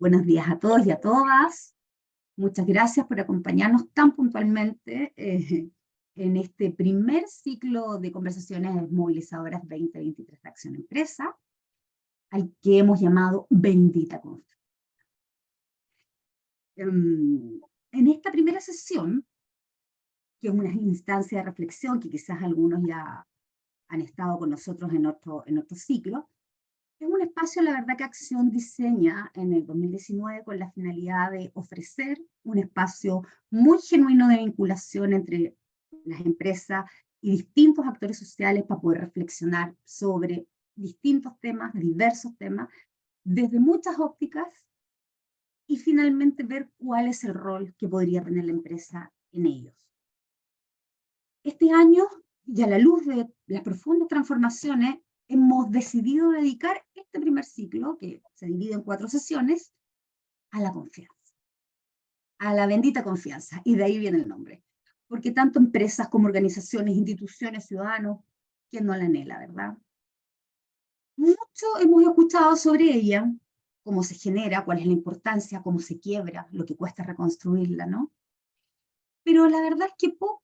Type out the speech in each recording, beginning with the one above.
Buenos días a todos y a todas. Muchas gracias por acompañarnos tan puntualmente en este primer ciclo de conversaciones movilizadoras 2023 de Acción Empresa, al que hemos llamado Bendita Confianza. En esta primera sesión, que es una instancia de reflexión que quizás algunos ya han estado con nosotros en otro ciclo, es un espacio, la verdad, que Acción diseña en el 2019 con la finalidad de ofrecer un espacio muy genuino de vinculación entre las empresas y distintos actores sociales para poder reflexionar sobre distintos temas, diversos temas, desde muchas ópticas, y finalmente ver cuál es el rol que podría tener la empresa en ellos. Este año, y a la luz de las profundas transformaciones, hemos decidido dedicar este primer ciclo, que se divide en 4 sesiones, a la confianza, a la bendita confianza, y de ahí viene el nombre. Porque tanto empresas como organizaciones, instituciones, ciudadanos, ¿quién no la anhela, verdad? Mucho hemos escuchado sobre ella, cómo se genera, cuál es la importancia, cómo se quiebra, lo que cuesta reconstruirla, ¿no? Pero la verdad es que poco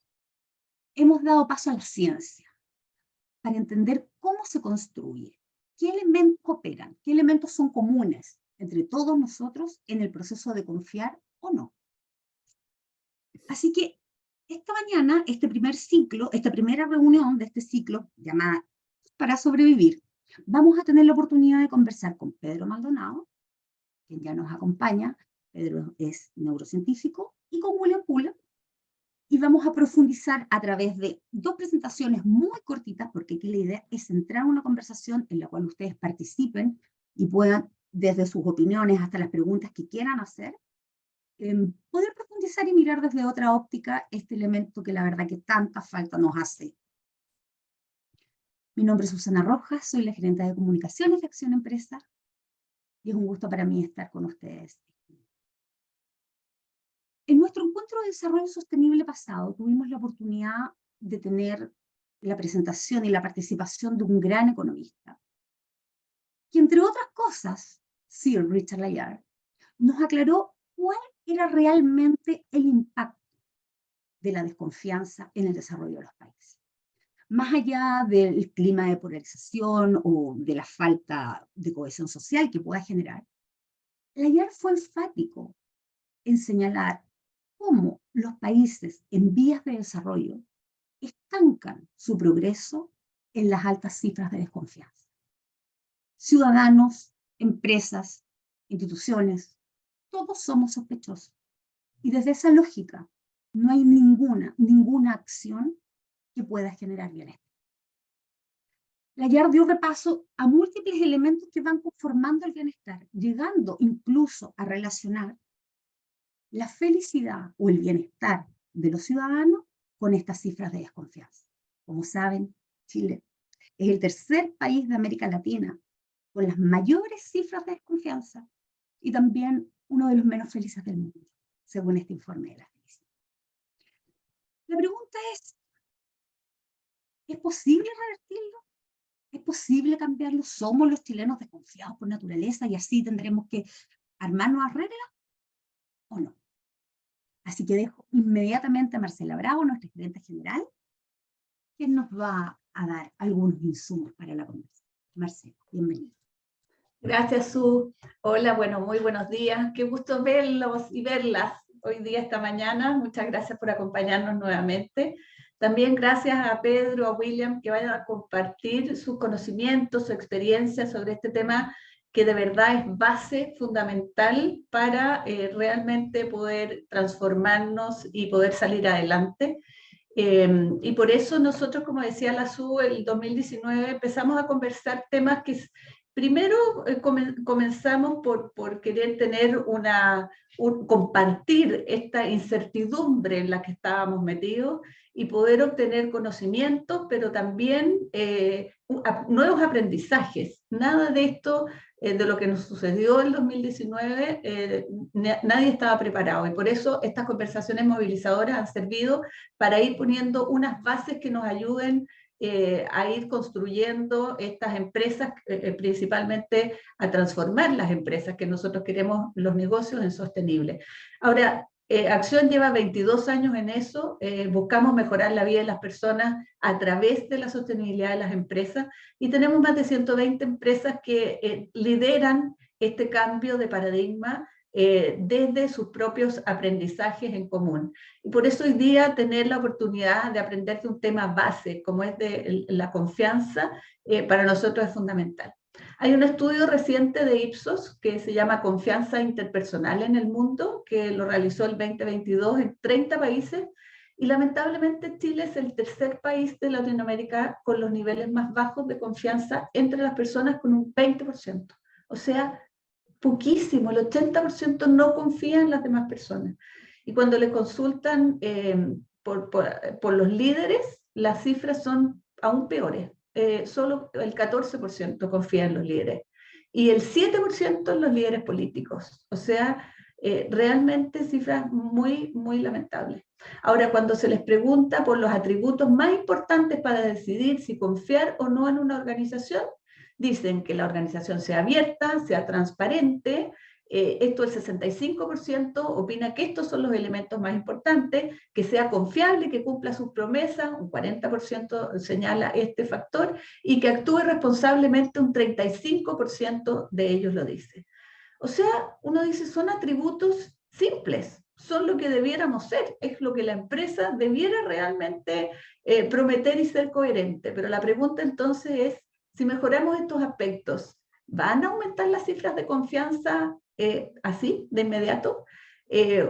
hemos dado paso a la ciencia para entender cómo se construye, qué elementos operan, qué elementos son comunes entre todos nosotros en el proceso de confiar o no. Así que esta mañana, este primer ciclo, esta primera reunión de este ciclo, llamada Para Sobrevivir, vamos a tener la oportunidad de conversar con Pedro Maldonado, quien ya nos acompaña. Pedro es neurocientífico, y con William Pula, y vamos a profundizar a través de 2 presentaciones muy cortitas, porque aquí la idea es entrar en una conversación en la cual ustedes participen y puedan, desde sus opiniones hasta las preguntas que quieran hacer, poder profundizar y mirar desde otra óptica este elemento que la verdad que tanta falta nos hace. Mi nombre es Susana Rojas, soy la gerente de comunicaciones de Acción Empresa, y es un gusto para mí estar con ustedes. En nuestro encuentro de desarrollo sostenible pasado, tuvimos la oportunidad de tener la presentación y la participación de un gran economista, que, entre otras cosas, Sir Richard Layard, nos aclaró cuál era realmente el impacto de la desconfianza en el desarrollo de los países. Más allá del clima de polarización o de la falta de cohesión social que pueda generar, Layard fue enfático en señalar cómo los países en vías de desarrollo estancan su progreso en las altas cifras de desconfianza. Ciudadanos, empresas, instituciones, todos somos sospechosos. Y desde esa lógica, no hay ninguna acción que pueda generar bienestar. Layard dio repaso a múltiples elementos que van conformando el bienestar, llegando incluso a relacionar la felicidad o el bienestar de los ciudadanos con estas cifras de desconfianza. Como saben, Chile es el tercer país de América Latina con las mayores cifras de desconfianza y también uno de los menos felices del mundo, según este informe de la felicidad. La pregunta ¿es posible revertirlo? ¿Es posible cambiarlo? ¿Somos los chilenos desconfiados por naturaleza y así tendremos que armarnos a reglas o no? Así que dejo inmediatamente a Marcela Bravo, nuestra gerente general, que nos va a dar algunos insumos para la conversación. Marcela, bienvenida. Gracias, Su. Hola, bueno, muy buenos días. Qué gusto verlos y verlas hoy día, esta mañana. Muchas gracias por acompañarnos nuevamente. También gracias a Pedro, a William, que vayan a compartir sus conocimientos, su experiencia sobre este tema, que de verdad es base fundamental para realmente poder transformarnos y poder salir adelante. Y por eso nosotros, como decía la Su, el 2019 empezamos a conversar temas que primero comenzamos por querer tener compartir esta incertidumbre en la que estábamos metidos y poder obtener conocimientos, pero también nuevos aprendizajes. Nada de esto, de lo que nos sucedió en el 2019, nadie estaba preparado, y por eso estas conversaciones movilizadoras han servido para ir poniendo unas bases que nos ayuden a ir construyendo estas empresas, principalmente a transformar las empresas, que nosotros queremos los negocios en sostenibles. Ahora, Acción lleva 22 años en eso, buscamos mejorar la vida de las personas a través de la sostenibilidad de las empresas y tenemos más de 120 empresas que lideran este cambio de paradigma desde sus propios aprendizajes en común. Y por eso hoy día tener la oportunidad de aprender de un tema base como es de la confianza, para nosotros es fundamental. Hay un estudio reciente de Ipsos que se llama Confianza Interpersonal en el Mundo, que lo realizó el 2022 en 30 países, y lamentablemente Chile es el tercer país de Latinoamérica con los niveles más bajos de confianza entre las personas, con un 20%. O sea, poquísimo, el 80% no confía en las demás personas. Y cuando le consultan por los líderes, las cifras son aún peores. Solo el 14% confía en los líderes y el 7% en los líderes políticos. O sea, realmente cifras muy, muy lamentables. Ahora, cuando se les pregunta por los atributos más importantes para decidir si confiar o no en una organización, dicen que la organización sea abierta, sea transparente. Esto el 65% opina que estos son los elementos más importantes, que sea confiable, que cumpla sus promesas, un 40% señala este factor, y que actúe responsablemente, un 35% de ellos lo dice. O sea, uno dice, son atributos simples, son lo que debiéramos ser, es lo que la empresa debiera realmente prometer y ser coherente. Pero la pregunta entonces es, si mejoramos estos aspectos, ¿van a aumentar las cifras de confianza así, de inmediato?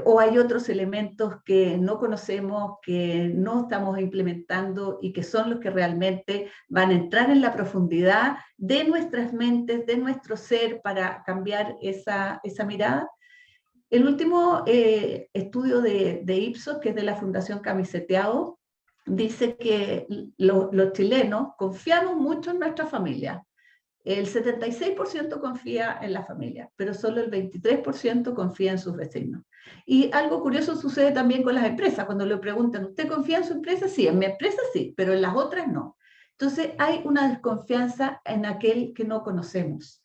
¿O hay otros elementos que no conocemos, que no estamos implementando y que son los que realmente van a entrar en la profundidad de nuestras mentes, de nuestro ser, para cambiar esa mirada? El último estudio de Ipsos, que es de la Fundación Camiseteado, dice que los chilenos confiamos mucho en nuestra familia. El 76% confía en la familia, pero solo el 23% confía en sus vecinos. Y algo curioso sucede también con las empresas. Cuando le preguntan, ¿usted confía en su empresa? Sí, en mi empresa sí, pero en las otras no. Entonces hay una desconfianza en aquel que no conocemos.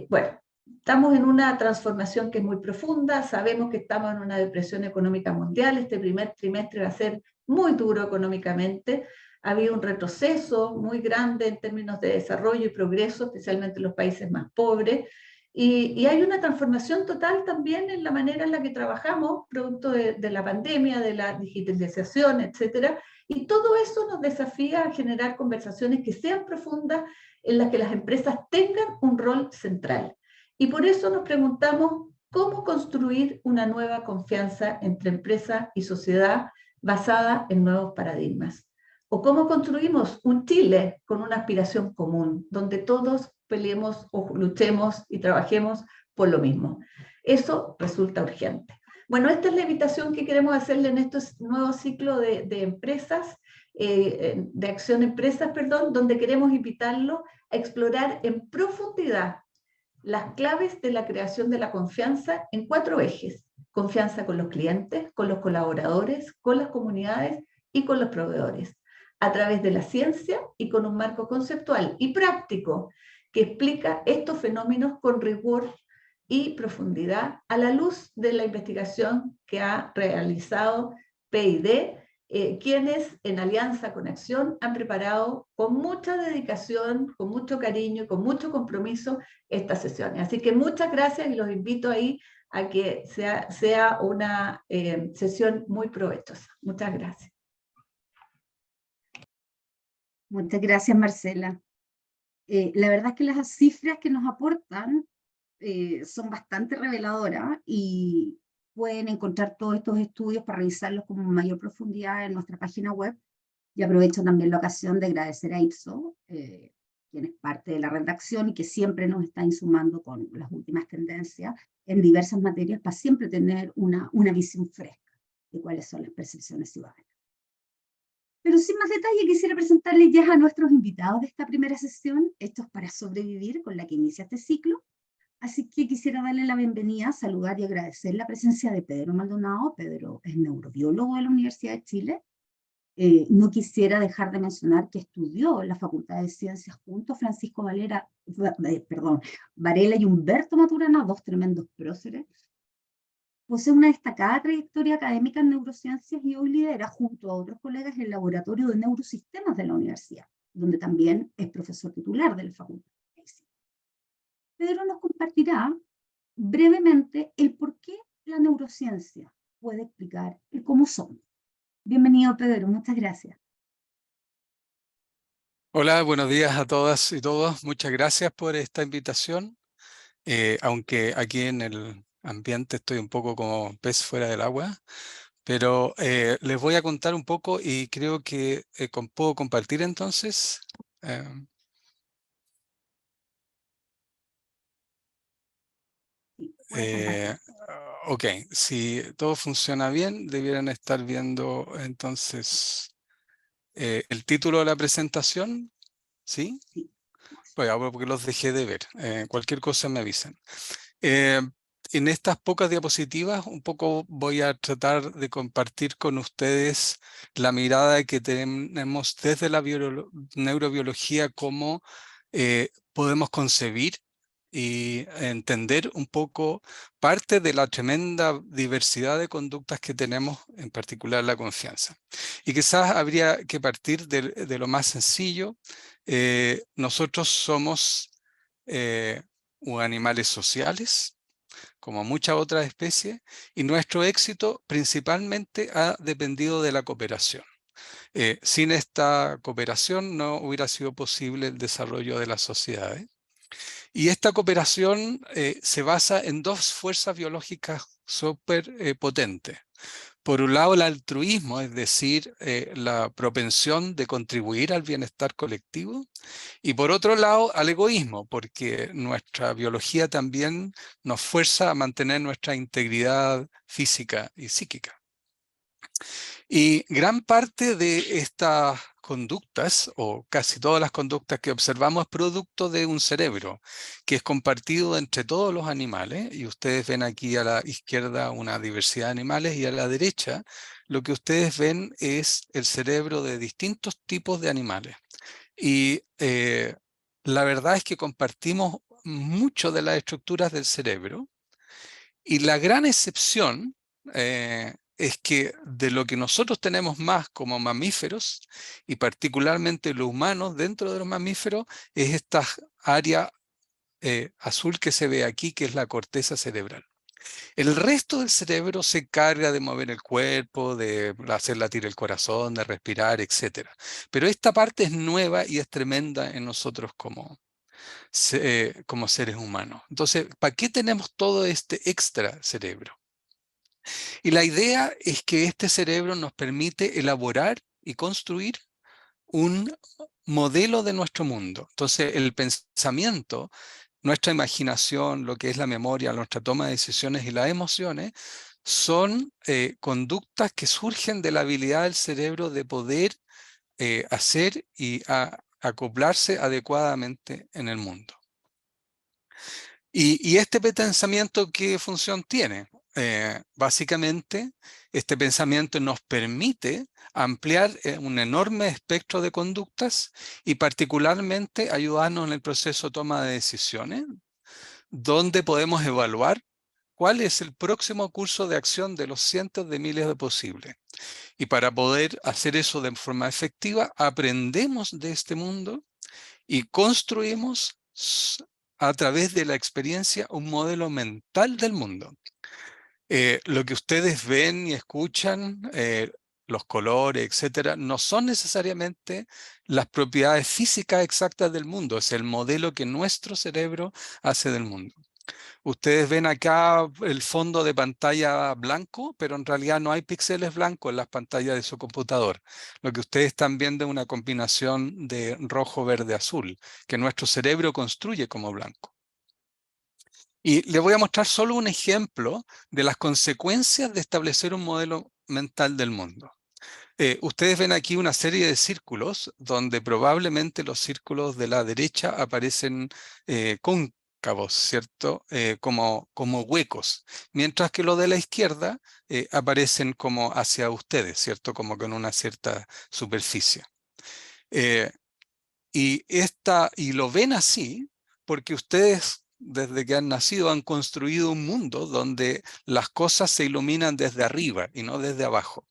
Bueno, estamos en una transformación que es muy profunda, sabemos que estamos en una depresión económica mundial, este primer trimestre va a ser muy duro económicamente, ha habido un retroceso muy grande en términos de desarrollo y progreso, especialmente en los países más pobres, y hay una transformación total también en la manera en la que trabajamos, producto de la pandemia, de la digitalización, etcétera, y todo eso nos desafía a generar conversaciones que sean profundas, en las que las empresas tengan un rol central. Y por eso nos preguntamos cómo construir una nueva confianza entre empresa y sociedad basada en nuevos paradigmas. O cómo construimos un Chile con una aspiración común, donde todos peleemos o luchemos y trabajemos por lo mismo. Eso resulta urgente. Bueno, esta es la invitación que queremos hacerle en este nuevo ciclo de empresas, de Acción Empresas, perdón, donde queremos invitarlo a explorar en profundidad las claves de la creación de la confianza en 4 ejes: confianza con los clientes, con los colaboradores, con las comunidades y con los proveedores, a través de la ciencia y con un marco conceptual y práctico que explica estos fenómenos con rigor y profundidad a la luz de la investigación que ha realizado PID, quienes en alianza con Acción han preparado con mucha dedicación, con mucho cariño y con mucho compromiso estas sesiones. Así que muchas gracias y los invito ahí a que sea una sesión muy provechosa. Muchas gracias. Muchas gracias, Marcela. La verdad es que las cifras que nos aportan son bastante reveladoras y pueden encontrar todos estos estudios para revisarlos con mayor profundidad en nuestra página web. Y aprovecho también la ocasión de agradecer a Ipsos, quien es parte de la redacción y que siempre nos está insumando con las últimas tendencias en diversas materias para siempre tener una visión fresca de cuáles son las percepciones ciudadanas. Pero sin más detalle, quisiera presentarles ya a nuestros invitados de esta primera sesión, Estos para sobrevivir, con la que inicia este ciclo. Así que quisiera darle la bienvenida, saludar y agradecer la presencia de Pedro Maldonado. Pedro es neurobiólogo de la Universidad de Chile, No quisiera dejar de mencionar que estudió en la Facultad de Ciencias junto a Francisco Varela y Humberto Maturana, dos tremendos próceres. Posee una destacada trayectoria académica en neurociencias y hoy lidera, junto a otros colegas, el Laboratorio de Neurosistemas de la universidad, donde también es profesor titular de la Facultad de Medicina. Pedro nos compartirá brevemente el por qué la neurociencia puede explicar el cómo somos. Bienvenido, Pedro, muchas gracias. Hola, buenos días a todas y todos. Muchas gracias por esta invitación. Aunque aquí en el ambiente estoy un poco como pez fuera del agua, pero les voy a contar un poco y creo que puedo compartir entonces. Ok, si todo funciona bien, debieran estar viendo entonces el título de la presentación, ¿sí? Sí. Bueno, porque los dejé de ver. Cualquier cosa me avisan. En estas pocas diapositivas, un poco voy a tratar de compartir con ustedes la mirada que tenemos desde la neurobiología, cómo podemos concebir y entender un poco parte de la tremenda diversidad de conductas que tenemos, en particular la confianza. Y quizás habría que partir de lo más sencillo. Nosotros somos animales sociales, como muchas otras especies, y nuestro éxito principalmente ha dependido de la cooperación. Sin esta cooperación no hubiera sido posible el desarrollo de las sociedades. Y esta cooperación se basa en dos fuerzas biológicas súper potentes. Por un lado, el altruismo, es decir, la propensión de contribuir al bienestar colectivo, y por otro lado, al egoísmo, porque nuestra biología también nos fuerza a mantener nuestra integridad física y psíquica. Y gran parte de estas conductas, o casi todas las conductas que observamos, es producto de un cerebro que es compartido entre todos los animales, y ustedes ven aquí a la izquierda una diversidad de animales, y a la derecha lo que ustedes ven es el cerebro de distintos tipos de animales. Y la verdad es que compartimos mucho de las estructuras del cerebro, y la gran excepción es que de lo que nosotros tenemos más como mamíferos, y particularmente los humanos dentro de los mamíferos, es esta área azul que se ve aquí, que es la corteza cerebral. El resto del cerebro se encarga de mover el cuerpo, de hacer latir el corazón, de respirar, etc. Pero esta parte es nueva y es tremenda en nosotros como seres humanos. Entonces, ¿para qué tenemos todo este extra cerebro? Y la idea es que este cerebro nos permite elaborar y construir un modelo de nuestro mundo. Entonces, el pensamiento, nuestra imaginación, lo que es la memoria, nuestra toma de decisiones y las emociones, son conductas que surgen de la habilidad del cerebro de poder hacer y acoplarse adecuadamente en el mundo. Y este pensamiento, ¿qué función tiene? Básicamente, este pensamiento nos permite ampliar un enorme espectro de conductas y particularmente ayudarnos en el proceso de toma de decisiones, donde podemos evaluar cuál es el próximo curso de acción de los cientos de miles de posibles. Y para poder hacer eso de forma efectiva, aprendemos de este mundo y construimos a través de la experiencia un modelo mental del mundo. Lo que ustedes ven y escuchan, los colores, etcétera, no son necesariamente las propiedades físicas exactas del mundo, es el modelo que nuestro cerebro hace del mundo. Ustedes ven acá el fondo de pantalla blanco, pero en realidad no hay píxeles blancos en las pantallas de su computador. Lo que ustedes están viendo es una combinación de rojo, verde, azul, que nuestro cerebro construye como blanco. Y les voy a mostrar solo un ejemplo de las consecuencias de establecer un modelo mental del mundo. Ustedes ven aquí una serie de círculos, donde probablemente los círculos de la derecha aparecen cóncavos, ¿cierto? Como huecos, mientras que los de la izquierda aparecen como hacia ustedes, ¿cierto? Como con una cierta superficie. Y lo ven así porque ustedes, desde que han nacido, han construido un mundo donde las cosas se iluminan desde arriba y no desde abajo.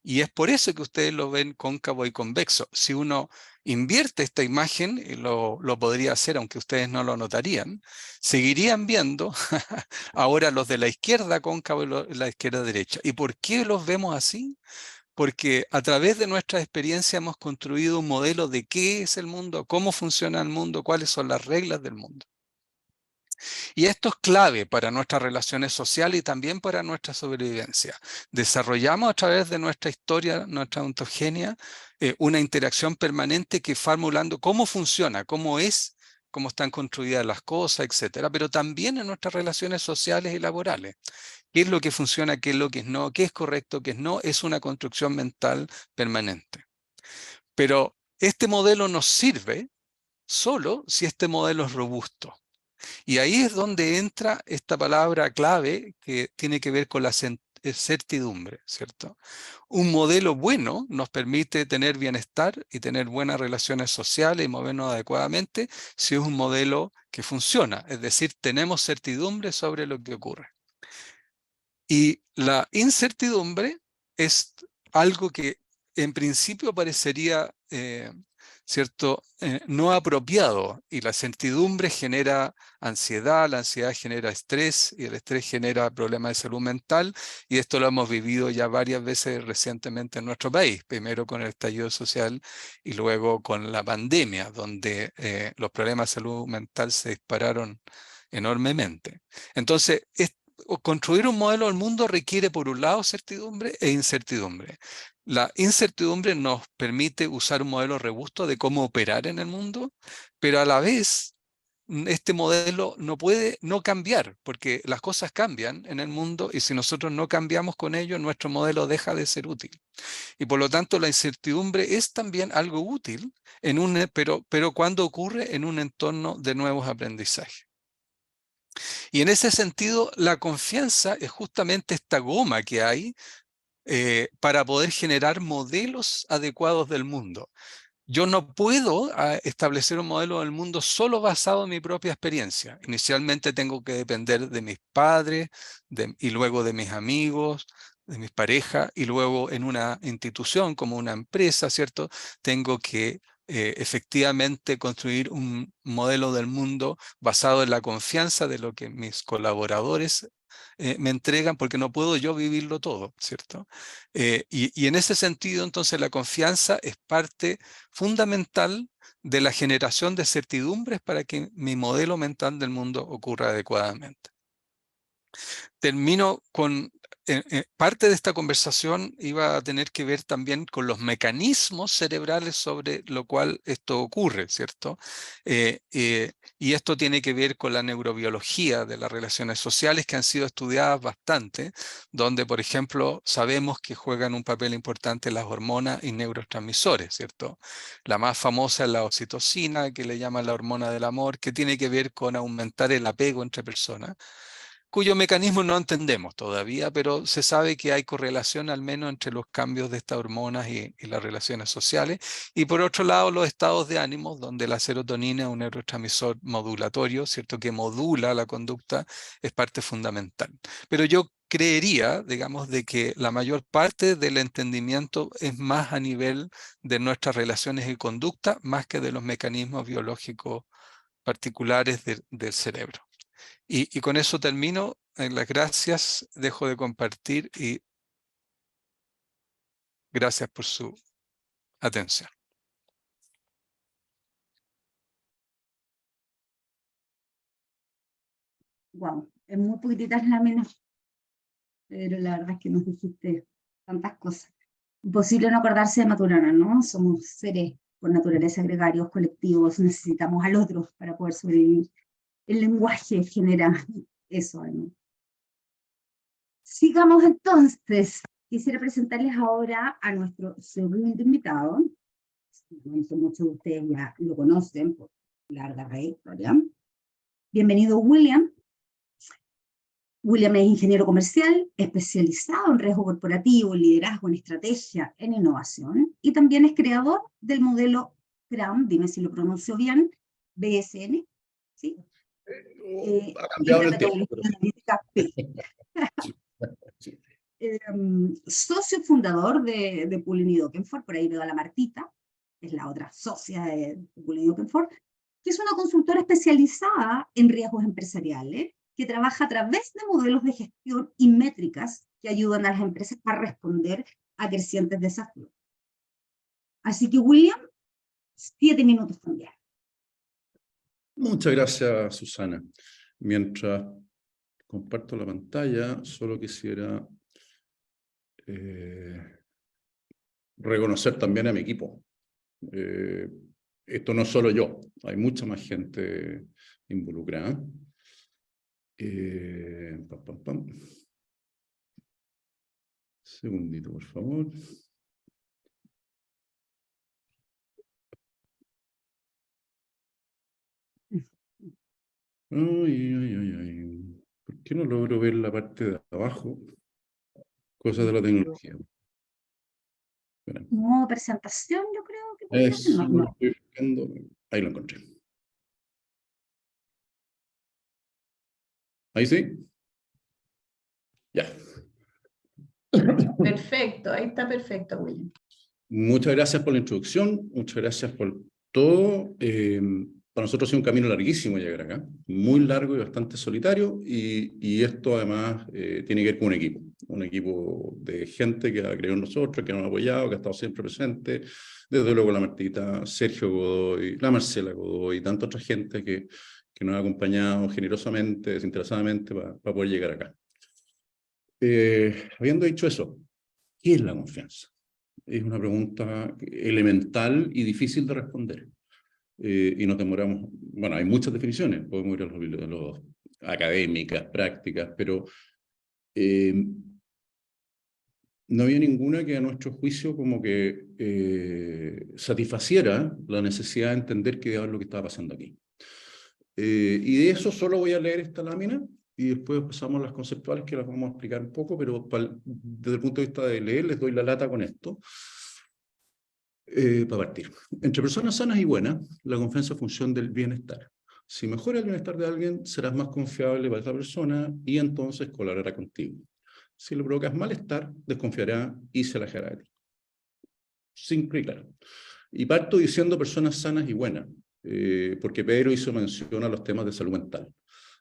Y es por eso que ustedes lo ven cóncavo y convexo. Si uno invierte esta imagen, y lo podría hacer aunque ustedes no lo notarían, seguirían viendo ahora los de la izquierda cóncavo y la izquierda derecha. ¿Y por qué los vemos así? Porque a través de nuestra experiencia hemos construido un modelo de qué es el mundo, cómo funciona el mundo, cuáles son las reglas del mundo. Y esto es clave para nuestras relaciones sociales y también para nuestra sobrevivencia. Desarrollamos a través de nuestra historia, nuestra ontogenia, una interacción permanente que formulando cómo funciona, cómo es, cómo están construidas las cosas, etcétera, pero también en nuestras relaciones sociales y laborales. ¿Qué es lo que funciona, qué es lo que no, qué es correcto, qué es no? Es una construcción mental permanente. Pero este modelo nos sirve solo si este modelo es robusto. Y ahí es donde entra esta palabra clave que tiene que ver con la certidumbre, ¿cierto? Un modelo bueno nos permite tener bienestar y tener buenas relaciones sociales y movernos adecuadamente si es un modelo que funciona, es decir, tenemos certidumbre sobre lo que ocurre. Y la incertidumbre es algo que en principio parecería ¿cierto? No apropiado, y la certidumbre genera ansiedad, la ansiedad genera estrés, y el estrés genera problemas de salud mental, y esto lo hemos vivido ya varias veces recientemente en nuestro país, primero con el estallido social y luego con la pandemia, donde los problemas de salud mental se dispararon enormemente. Entonces, construir un modelo del mundo requiere, por un lado, certidumbre e incertidumbre. La incertidumbre nos permite usar un modelo robusto de cómo operar en el mundo, pero a la vez este modelo no puede no cambiar, porque las cosas cambian en el mundo y si nosotros no cambiamos con ello, nuestro modelo deja de ser útil. Y por lo tanto, la incertidumbre es también algo útil, pero cuando ocurre en un entorno de nuevos aprendizajes. Y en ese sentido, la confianza es justamente esta goma que hay para poder generar modelos adecuados del mundo. Yo no puedo establecer un modelo del mundo solo basado en mi propia experiencia. Inicialmente tengo que depender de mis padres y luego de mis amigos, de mis parejas, y luego en una institución como una empresa, ¿cierto? Tengo que efectivamente construir un modelo del mundo basado en la confianza de lo que mis colaboradores me entregan, porque no puedo yo vivirlo todo, ¿cierto? Y en ese sentido, entonces, la confianza es parte fundamental de la generación de certidumbres para que mi modelo mental del mundo ocurra adecuadamente. Termino con parte de esta conversación iba a tener que ver también con los mecanismos cerebrales sobre lo cual esto ocurre, ¿cierto? Y esto tiene que ver con la neurobiología de las relaciones sociales que han sido estudiadas bastante, donde, por ejemplo, sabemos que juegan un papel importante las hormonas y neurotransmisores, ¿cierto? La más famosa es la oxitocina, que le llaman la hormona del amor, que tiene que ver con aumentar el apego entre personas, cuyo mecanismo no entendemos todavía, pero se sabe que hay correlación al menos entre los cambios de estas hormonas y las relaciones sociales. Y por otro lado, los estados de ánimo, donde la serotonina es un neurotransmisor modulatorio, ¿cierto? Que modula la conducta, es parte fundamental. Pero yo creería, digamos, de que la mayor parte del entendimiento es más a nivel de nuestras relaciones y conducta, más que de los mecanismos biológicos particulares del cerebro. Y con eso termino. Las gracias, dejo de compartir y gracias por su atención. Wow, en muy poquititas láminas, pero la verdad es que nos dijiste tantas cosas. Imposible no acordarse de Maturana, ¿no? Somos seres por naturaleza gregarios, colectivos, necesitamos al otro para poder sobrevivir. El lenguaje genera eso, ¿no? Sigamos entonces. Quisiera presentarles ahora a nuestro segundo invitado. Muchos de ustedes ya lo conocen por larga trayectoria. Bienvenido, William. William es ingeniero comercial, especializado en riesgo corporativo, en liderazgo, en estrategia, en innovación, y también es creador del modelo CRAM, dime si lo pronuncio bien, BSN, ¿sí? Ha cambiado y en la el tiempo, metodología analítica P. sí. Socio fundador de Pullen y Dockenford, por ahí veo a la Martita, es la otra socia de Pullen y Dockenford, que es una consultora especializada en riesgos empresariales, que trabaja a través de modelos de gestión y métricas que ayudan a las empresas a responder a crecientes desafíos. Así que, William, 7 minutos también. Muchas gracias, Susana. Mientras comparto la pantalla, solo quisiera reconocer también a mi equipo. Esto no es solo yo, hay mucha más gente involucrada. Segundito, por favor. Ay. ¿Por qué no logro ver la parte de abajo? Cosas de la tecnología. Espera. Modo presentación, yo creo que podría ser. Eso No. lo estoy buscando. Ahí lo encontré. ¿Ahí sí? Ya. Perfecto, ahí está perfecto, William. Muchas gracias por la introducción, muchas gracias por todo. Para nosotros ha sido un camino larguísimo llegar acá, muy largo y bastante solitario, y esto además tiene que ver con un equipo de gente que ha creído en nosotros, que nos ha apoyado, que ha estado siempre presente, desde luego la Martita, Sergio Godoy, la Marcela Godoy y tanta otra gente que nos ha acompañado generosamente, desinteresadamente para poder llegar acá. Habiendo dicho eso, ¿qué es la confianza? Es una pregunta elemental y difícil de responder. Y nos demoramos, bueno, hay muchas definiciones, podemos ir a los académicas, prácticas, pero no había ninguna que a nuestro juicio como que satisfaciera la necesidad de entender qué era lo que estaba pasando aquí. Y de eso solo voy a leer esta lámina y después pasamos a las conceptuales que las vamos a explicar un poco, pero desde el punto de vista de leer les doy la lata con esto. Para partir. Entre personas sanas y buenas, la confianza es función del bienestar. Si mejora el bienestar de alguien, serás más confiable para esa persona y entonces colaborará contigo. Si le provocas malestar, desconfiará y se alejará de ti. Simple y claro. Y parto diciendo personas sanas y buenas, porque Pedro hizo mención a los temas de salud mental.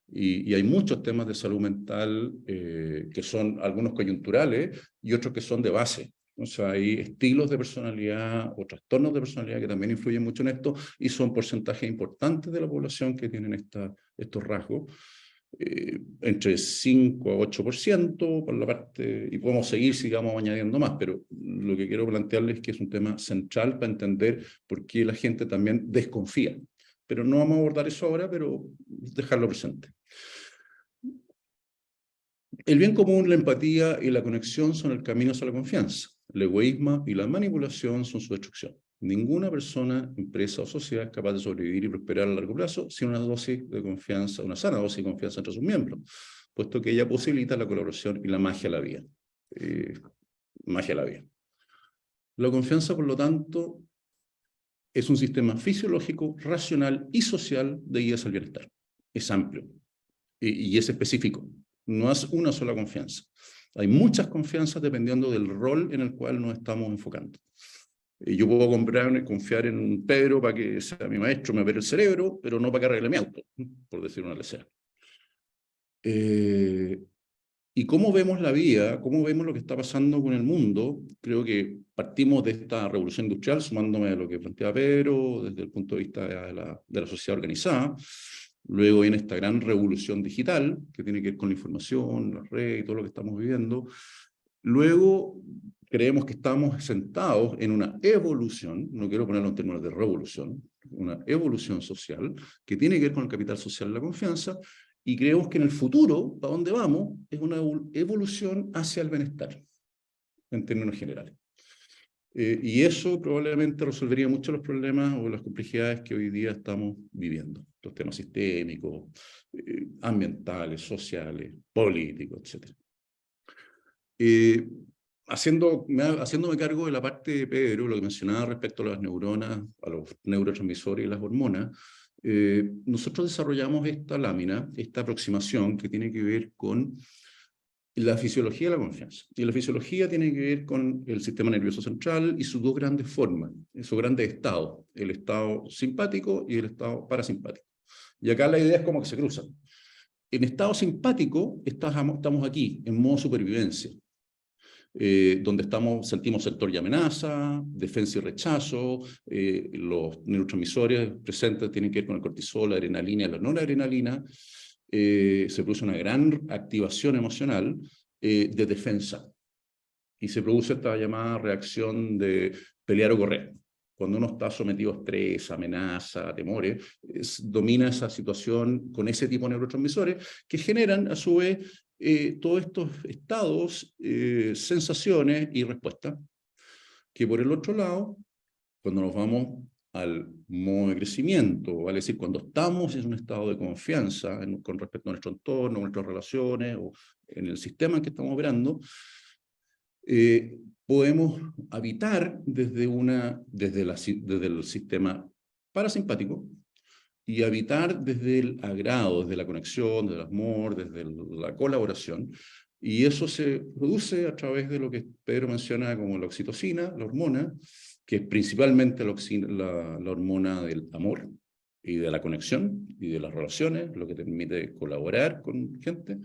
Y hay muchos temas de salud mental que son algunos coyunturales y otros que son de base. O sea, hay estilos de personalidad o trastornos de personalidad que también influyen mucho en esto y son porcentajes importantes de la población que tienen estos rasgos. Entre 5 a 8% por la parte, y podemos seguir, sigamos añadiendo más, pero lo que quiero plantearles es que es un tema central para entender por qué la gente también desconfía. Pero no vamos a abordar eso ahora, pero dejarlo presente. El bien común, la empatía y la conexión son el camino hacia la confianza. El egoísmo y la manipulación son su destrucción. Ninguna persona, empresa o sociedad es capaz de sobrevivir y prosperar a largo plazo sin una dosis de confianza, una sana dosis de confianza entre sus miembros, puesto que ella posibilita la colaboración y la magia de la vida. Magia de la vida. La confianza, por lo tanto, es un sistema fisiológico, racional y social de guías al bienestar. Es amplio y es específico. No es una sola confianza. Hay muchas confianzas dependiendo del rol en el cual nos estamos enfocando. Yo puedo confiar en un Pedro para que sea mi maestro, me opere el cerebro, pero no para que arregle mi auto, por decir una lecera. Y cómo vemos la vida, cómo vemos lo que está pasando con el mundo, creo que partimos de esta revolución industrial, sumándome a lo que planteaba Pedro, desde el punto de vista de la sociedad organizada. Luego viene esta gran revolución digital, que tiene que ver con la información, las redes y todo lo que estamos viviendo. Luego creemos que estamos sentados en una evolución, no quiero ponerlo en términos de revolución, una evolución social, que tiene que ver con el capital social y la confianza, y creemos que en el futuro, ¿para dónde vamos? Es una evolución hacia el bienestar, en términos generales. Y eso probablemente resolvería mucho los problemas o las complejidades que hoy día estamos viviendo. Los temas sistémicos, ambientales, sociales, políticos, etc. Haciéndome cargo de la parte de Pedro, lo que mencionaba respecto a las neuronas, a los neurotransmisores y las hormonas, nosotros desarrollamos esta lámina, esta aproximación que tiene que ver con la fisiología de la confianza. Y la fisiología tiene que ver con el sistema nervioso central y sus dos grandes formas, sus grandes estados, el estado simpático y el estado parasimpático. Y acá la idea es como que se cruzan. En estado simpático estamos aquí, en modo supervivencia, donde sentimos sector y amenaza, defensa y rechazo, los neurotransmisores presentes tienen que ver con el cortisol, la adrenalina y la noradrenalina, se produce una gran activación emocional de defensa, y se produce esta llamada reacción de pelear o correr. Cuando uno está sometido a estrés, amenaza, temores, domina esa situación con ese tipo de neurotransmisores que generan a su vez todos estos estados, sensaciones y respuestas, que por el otro lado, cuando nos vamos al modo de crecimiento, vale decir, cuando estamos en un estado de confianza con respecto a nuestro entorno, nuestras relaciones o en el sistema en que estamos operando, podemos habitar desde el sistema parasimpático y habitar desde el agrado, desde la conexión, desde el amor, desde la colaboración. Y eso se produce a través de lo que Pedro menciona como la oxitocina, la hormona, que es principalmente la hormona del amor y de la conexión y de las relaciones, lo que te permite colaborar con gente.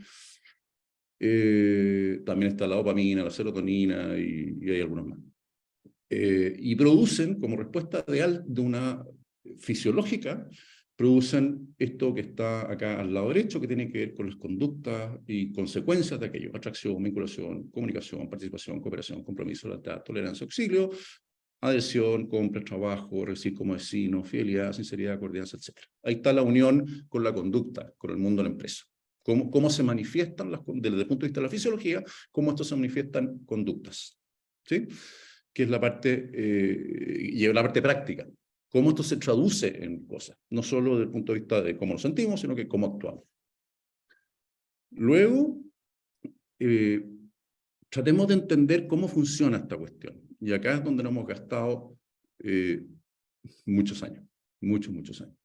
También está la dopamina, la serotonina y hay algunos más. Y producen, como respuesta de una fisiológica, producen esto que está acá al lado derecho, que tiene que ver con las conductas y consecuencias de aquello: atracción, vinculación, comunicación, participación, cooperación, compromiso, lealtad, tolerancia, auxilio, adhesión, compra, trabajo, recibir como vecino, fidelidad, sinceridad, coordinación, etc. Ahí está la unión con la conducta, con el mundo de la empresa. Cómo se manifiestan, desde el punto de vista de la fisiología, cómo esto se manifiestan conductas, ¿sí? Que es la parte, y la parte práctica. Cómo esto se traduce en cosas, no solo desde el punto de vista de cómo nos sentimos, sino que cómo actuamos. Luego, tratemos de entender cómo funciona esta cuestión. Y acá es donde nos hemos gastado muchos años, muchos años.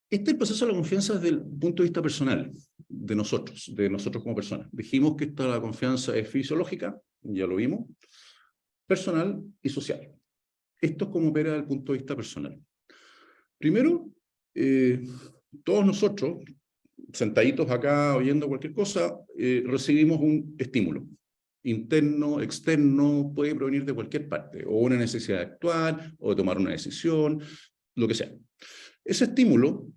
Este es el proceso de la confianza desde el punto de vista personal, de nosotros como personas. Dijimos que la confianza es fisiológica, ya lo vimos, personal y social. Esto es como opera desde el punto de vista personal. Primero, todos nosotros, sentaditos acá oyendo cualquier cosa, recibimos un estímulo. Interno, externo, puede provenir de cualquier parte, o una necesidad de actuar, o de tomar una decisión, lo que sea. Ese estímulo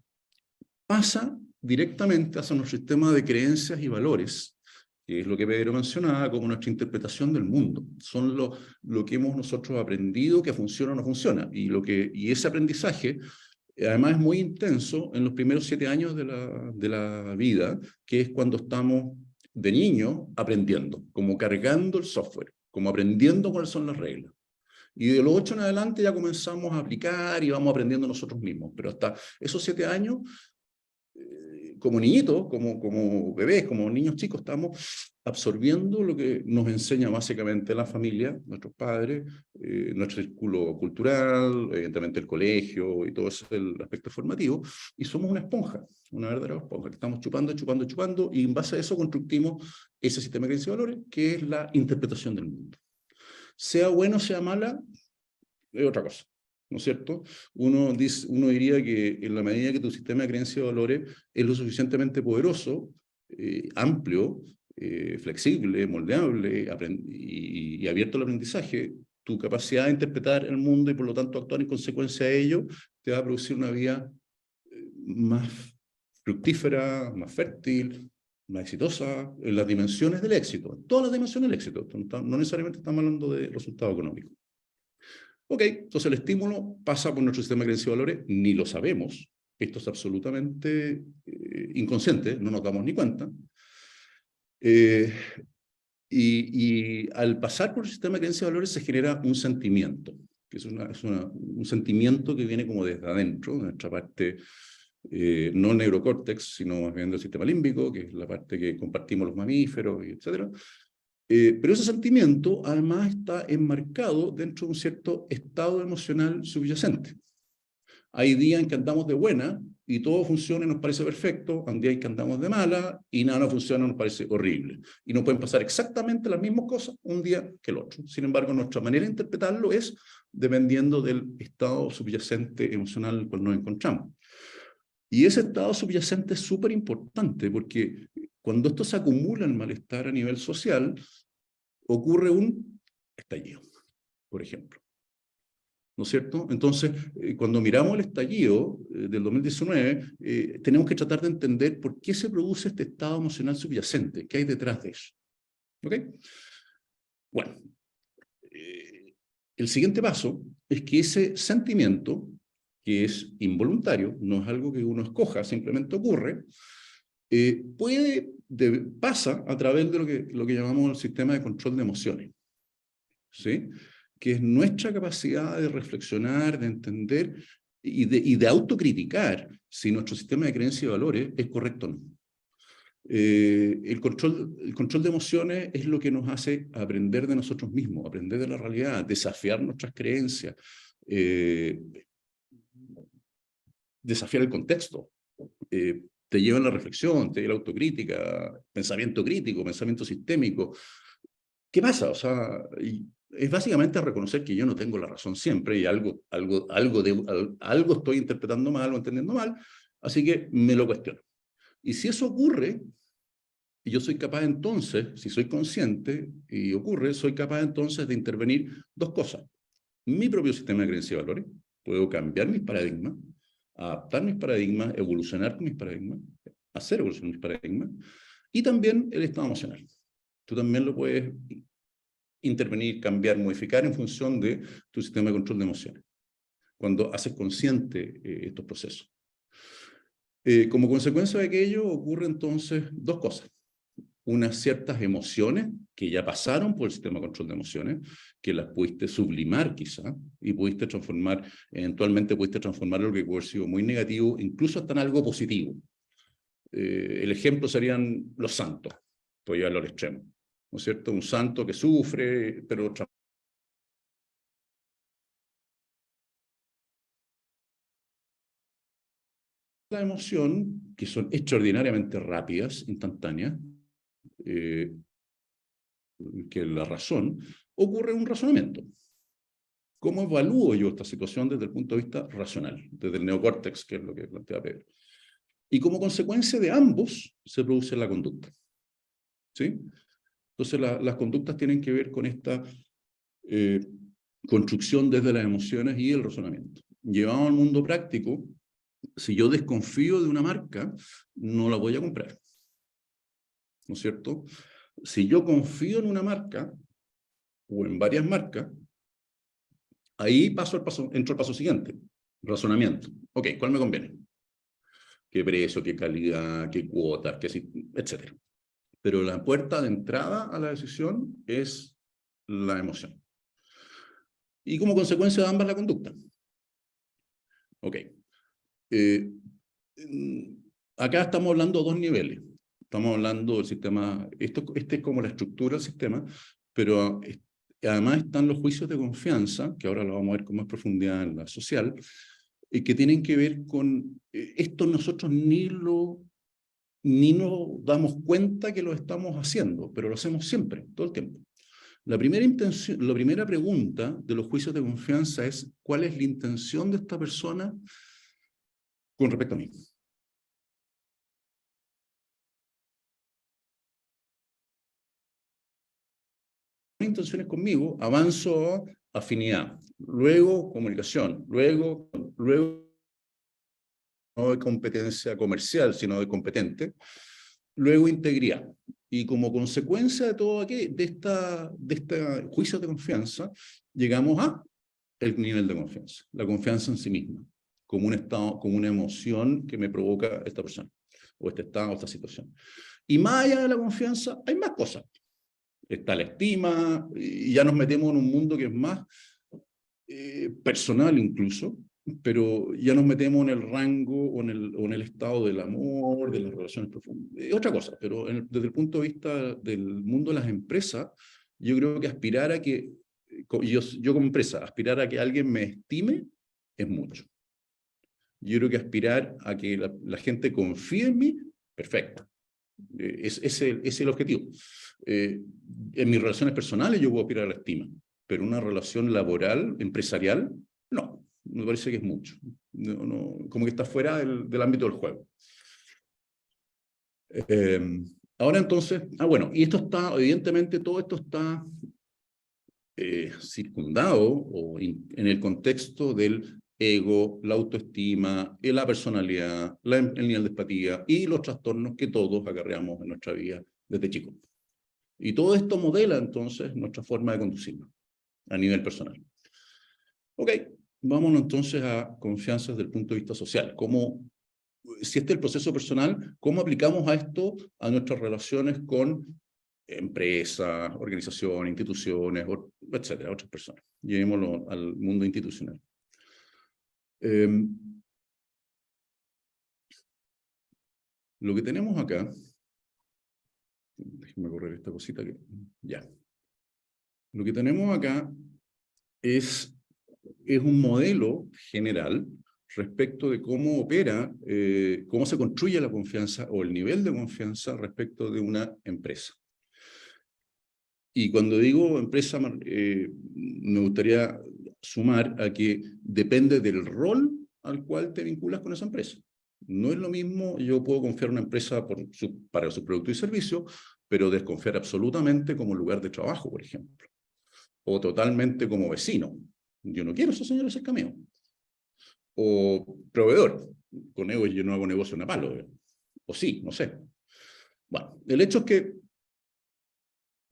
pasa directamente hacia nuestro sistema de creencias y valores, que es lo que Pedro mencionaba como nuestra interpretación del mundo. Son lo que hemos nosotros aprendido que funciona o no funciona, y ese aprendizaje además es muy intenso en los primeros 7 años de la vida, que es cuando estamos de niño aprendiendo, como cargando el software, como aprendiendo cuáles son las reglas. Y de los 8 en adelante ya comenzamos a aplicar y vamos aprendiendo nosotros mismos. Pero hasta esos 7 años, como niñitos, como bebés, como niños chicos, estamos absorbiendo lo que nos enseña básicamente la familia, nuestros padres, nuestro círculo cultural, evidentemente el colegio y todo eso, el aspecto formativo, y somos una esponja, una verdadera esponja, que estamos chupando, y en base a eso construimos ese sistema de creencias y valores, que es la interpretación del mundo. Sea bueno, sea mala, es otra cosa, ¿no es cierto? Uno diría que en la medida que tu sistema de creencias y valores es lo suficientemente poderoso, amplio, flexible, moldeable y abierto al aprendizaje, tu capacidad de interpretar el mundo y por lo tanto actuar en consecuencia de ello te va a producir una vida más fructífera, más fértil, más exitosa, en las dimensiones del éxito, en todas las dimensiones del éxito. No necesariamente estamos hablando de resultados económicos. Ok, entonces el estímulo pasa por nuestro sistema de creencias y valores, ni lo sabemos, esto es absolutamente inconsciente, no nos damos ni cuenta. Y al pasar por el sistema de creencias y valores se genera un sentimiento, que es un sentimiento que viene como desde adentro, de nuestra parte, no neurocórtex, sino más bien del sistema límbico, que es la parte que compartimos los mamíferos, etc. Pero ese sentimiento además está enmarcado dentro de un cierto estado emocional subyacente. Hay días en que andamos de buena y todo funciona y nos parece perfecto, hay días en que andamos de mala y nada no funciona y nos parece horrible. Y no pueden pasar exactamente las mismas cosas un día que el otro. Sin embargo, nuestra manera de interpretarlo es dependiendo del estado subyacente emocional en el cual nos encontramos. Y ese estado subyacente es súper importante porque cuando esto se acumula en malestar a nivel social, ocurre un estallido, por ejemplo. ¿No es cierto? Entonces, cuando miramos el estallido del 2019, tenemos que tratar de entender por qué se produce este estado emocional subyacente, qué hay detrás de eso. ¿Ok? Bueno, el siguiente paso es que ese sentimiento, que es involuntario, no es algo que uno escoja, simplemente ocurre, pasa a través de lo que llamamos el sistema de control de emociones. ¿Sí? Que es nuestra capacidad de reflexionar, de entender y de autocriticar si nuestro sistema de creencias y valores es correcto o no. El control de emociones es lo que nos hace aprender de nosotros mismos, aprender de la realidad, desafiar nuestras creencias, desafiar el contexto. Te lleva a la reflexión, te lleva a la autocrítica, pensamiento crítico, pensamiento sistémico. ¿Qué pasa? O sea, es básicamente reconocer que yo no tengo la razón siempre y algo estoy interpretando mal o entendiendo mal, así que me lo cuestiono. Y si eso ocurre, y yo soy capaz entonces, si soy consciente y ocurre, soy capaz entonces de intervenir dos cosas. Mi propio sistema de creencias y valores, puedo cambiar mis paradigmas, adaptar mis paradigmas, evolucionar con mis paradigmas, hacer evolucionar mis paradigmas, y también el estado emocional. Tú también lo puedes intervenir, cambiar, modificar en función de tu sistema de control de emociones, cuando haces consciente estos procesos. Como consecuencia de aquello ocurre entonces dos cosas. Unas ciertas emociones que ya pasaron por el sistema de control de emociones, que las pudiste sublimar quizá, y pudiste transformar, eventualmente pudiste transformar lo que puede haber sido muy negativo, incluso hasta en algo positivo. El ejemplo serían los santos, por llevarlo al extremo. ¿No es cierto? Un santo que sufre, pero la emoción, que son extraordinariamente rápidas, instantáneas, que la razón, ocurre un razonamiento. ¿Cómo evalúo yo esta situación desde el punto de vista racional, desde el neocórtex, que es lo que plantea Pedro? Y como consecuencia de ambos se produce la conducta. ¿Sí? Entonces las conductas tienen que ver con esta construcción desde las emociones y el razonamiento. Llevado al mundo práctico, si yo desconfío de una marca, no la voy a comprar. ¿No es cierto? Si yo confío en una marca, o en varias marcas, ahí entro al paso siguiente, razonamiento. Ok, ¿cuál me conviene? ¿Qué precio, qué calidad, qué cuotas, etcétera? Pero la puerta de entrada a la decisión es la emoción. Y como consecuencia de ambas, la conducta. Ok. Acá estamos hablando de dos niveles. Estamos hablando del sistema, este es como la estructura del sistema, pero además están los juicios de confianza, que ahora lo vamos a ver con más profundidad en la social, que tienen que ver con esto nosotros ni nos damos cuenta que lo estamos haciendo, pero lo hacemos siempre, todo el tiempo. La primera pregunta de los juicios de confianza es, ¿cuál es la intención de esta persona con respecto a mí? Intenciones conmigo, avanzo a afinidad, luego comunicación, luego no de competencia comercial, sino de competente, luego integridad. Y como consecuencia de todo aquí, de este juicio de confianza, llegamos a el nivel de confianza, la confianza en sí misma, como un estado, como una emoción que me provoca esta persona, o este estado, o esta situación. Y más allá de la confianza, hay más cosas. está la estima, y ya nos metemos en un mundo que es más personal incluso, pero ya nos metemos en el rango o en el estado del amor, de las relaciones profundas. Otra cosa, pero desde el punto de vista del mundo de las empresas, yo creo que aspirar a que, yo como empresa, aspirar a que alguien me estime es mucho. Yo creo que aspirar a que la gente confíe en mí, perfecto. Es el objetivo. En mis relaciones personales yo puedo aspirar a la estima, pero una relación laboral, empresarial, no. Me parece que es mucho. Como que está fuera del ámbito del juego. Ahora entonces, bueno, y esto está, evidentemente todo esto está circundado en el contexto del ego, la autoestima, la personalidad, el nivel de empatía y los trastornos que todos acarreamos en nuestra vida desde chicos. Y todo esto modela entonces nuestra forma de conducirnos a nivel personal. Ok, vámonos entonces a confianza desde el punto de vista social. Si este es el proceso personal, ¿cómo aplicamos a esto a nuestras relaciones con empresas, organizaciones, instituciones, etcétera, otras personas? Llevémoslo al mundo institucional. Lo que tenemos acá, déjenme correr esta cosita que, ya. Lo que tenemos acá es un modelo general respecto de cómo opera, cómo se construye la confianza o el nivel de confianza respecto de una empresa. Y cuando digo empresa, me gustaría sumar a que depende del rol al cual te vinculas con esa empresa. No es lo mismo, yo puedo confiar en una empresa para sus productos y servicios, pero desconfiar absolutamente como lugar de trabajo, por ejemplo. O totalmente como vecino. Yo no quiero esos señores cerca mío. O proveedor. Con ellos yo no hago negocio en a palo. O sí, no sé. Bueno, el hecho es que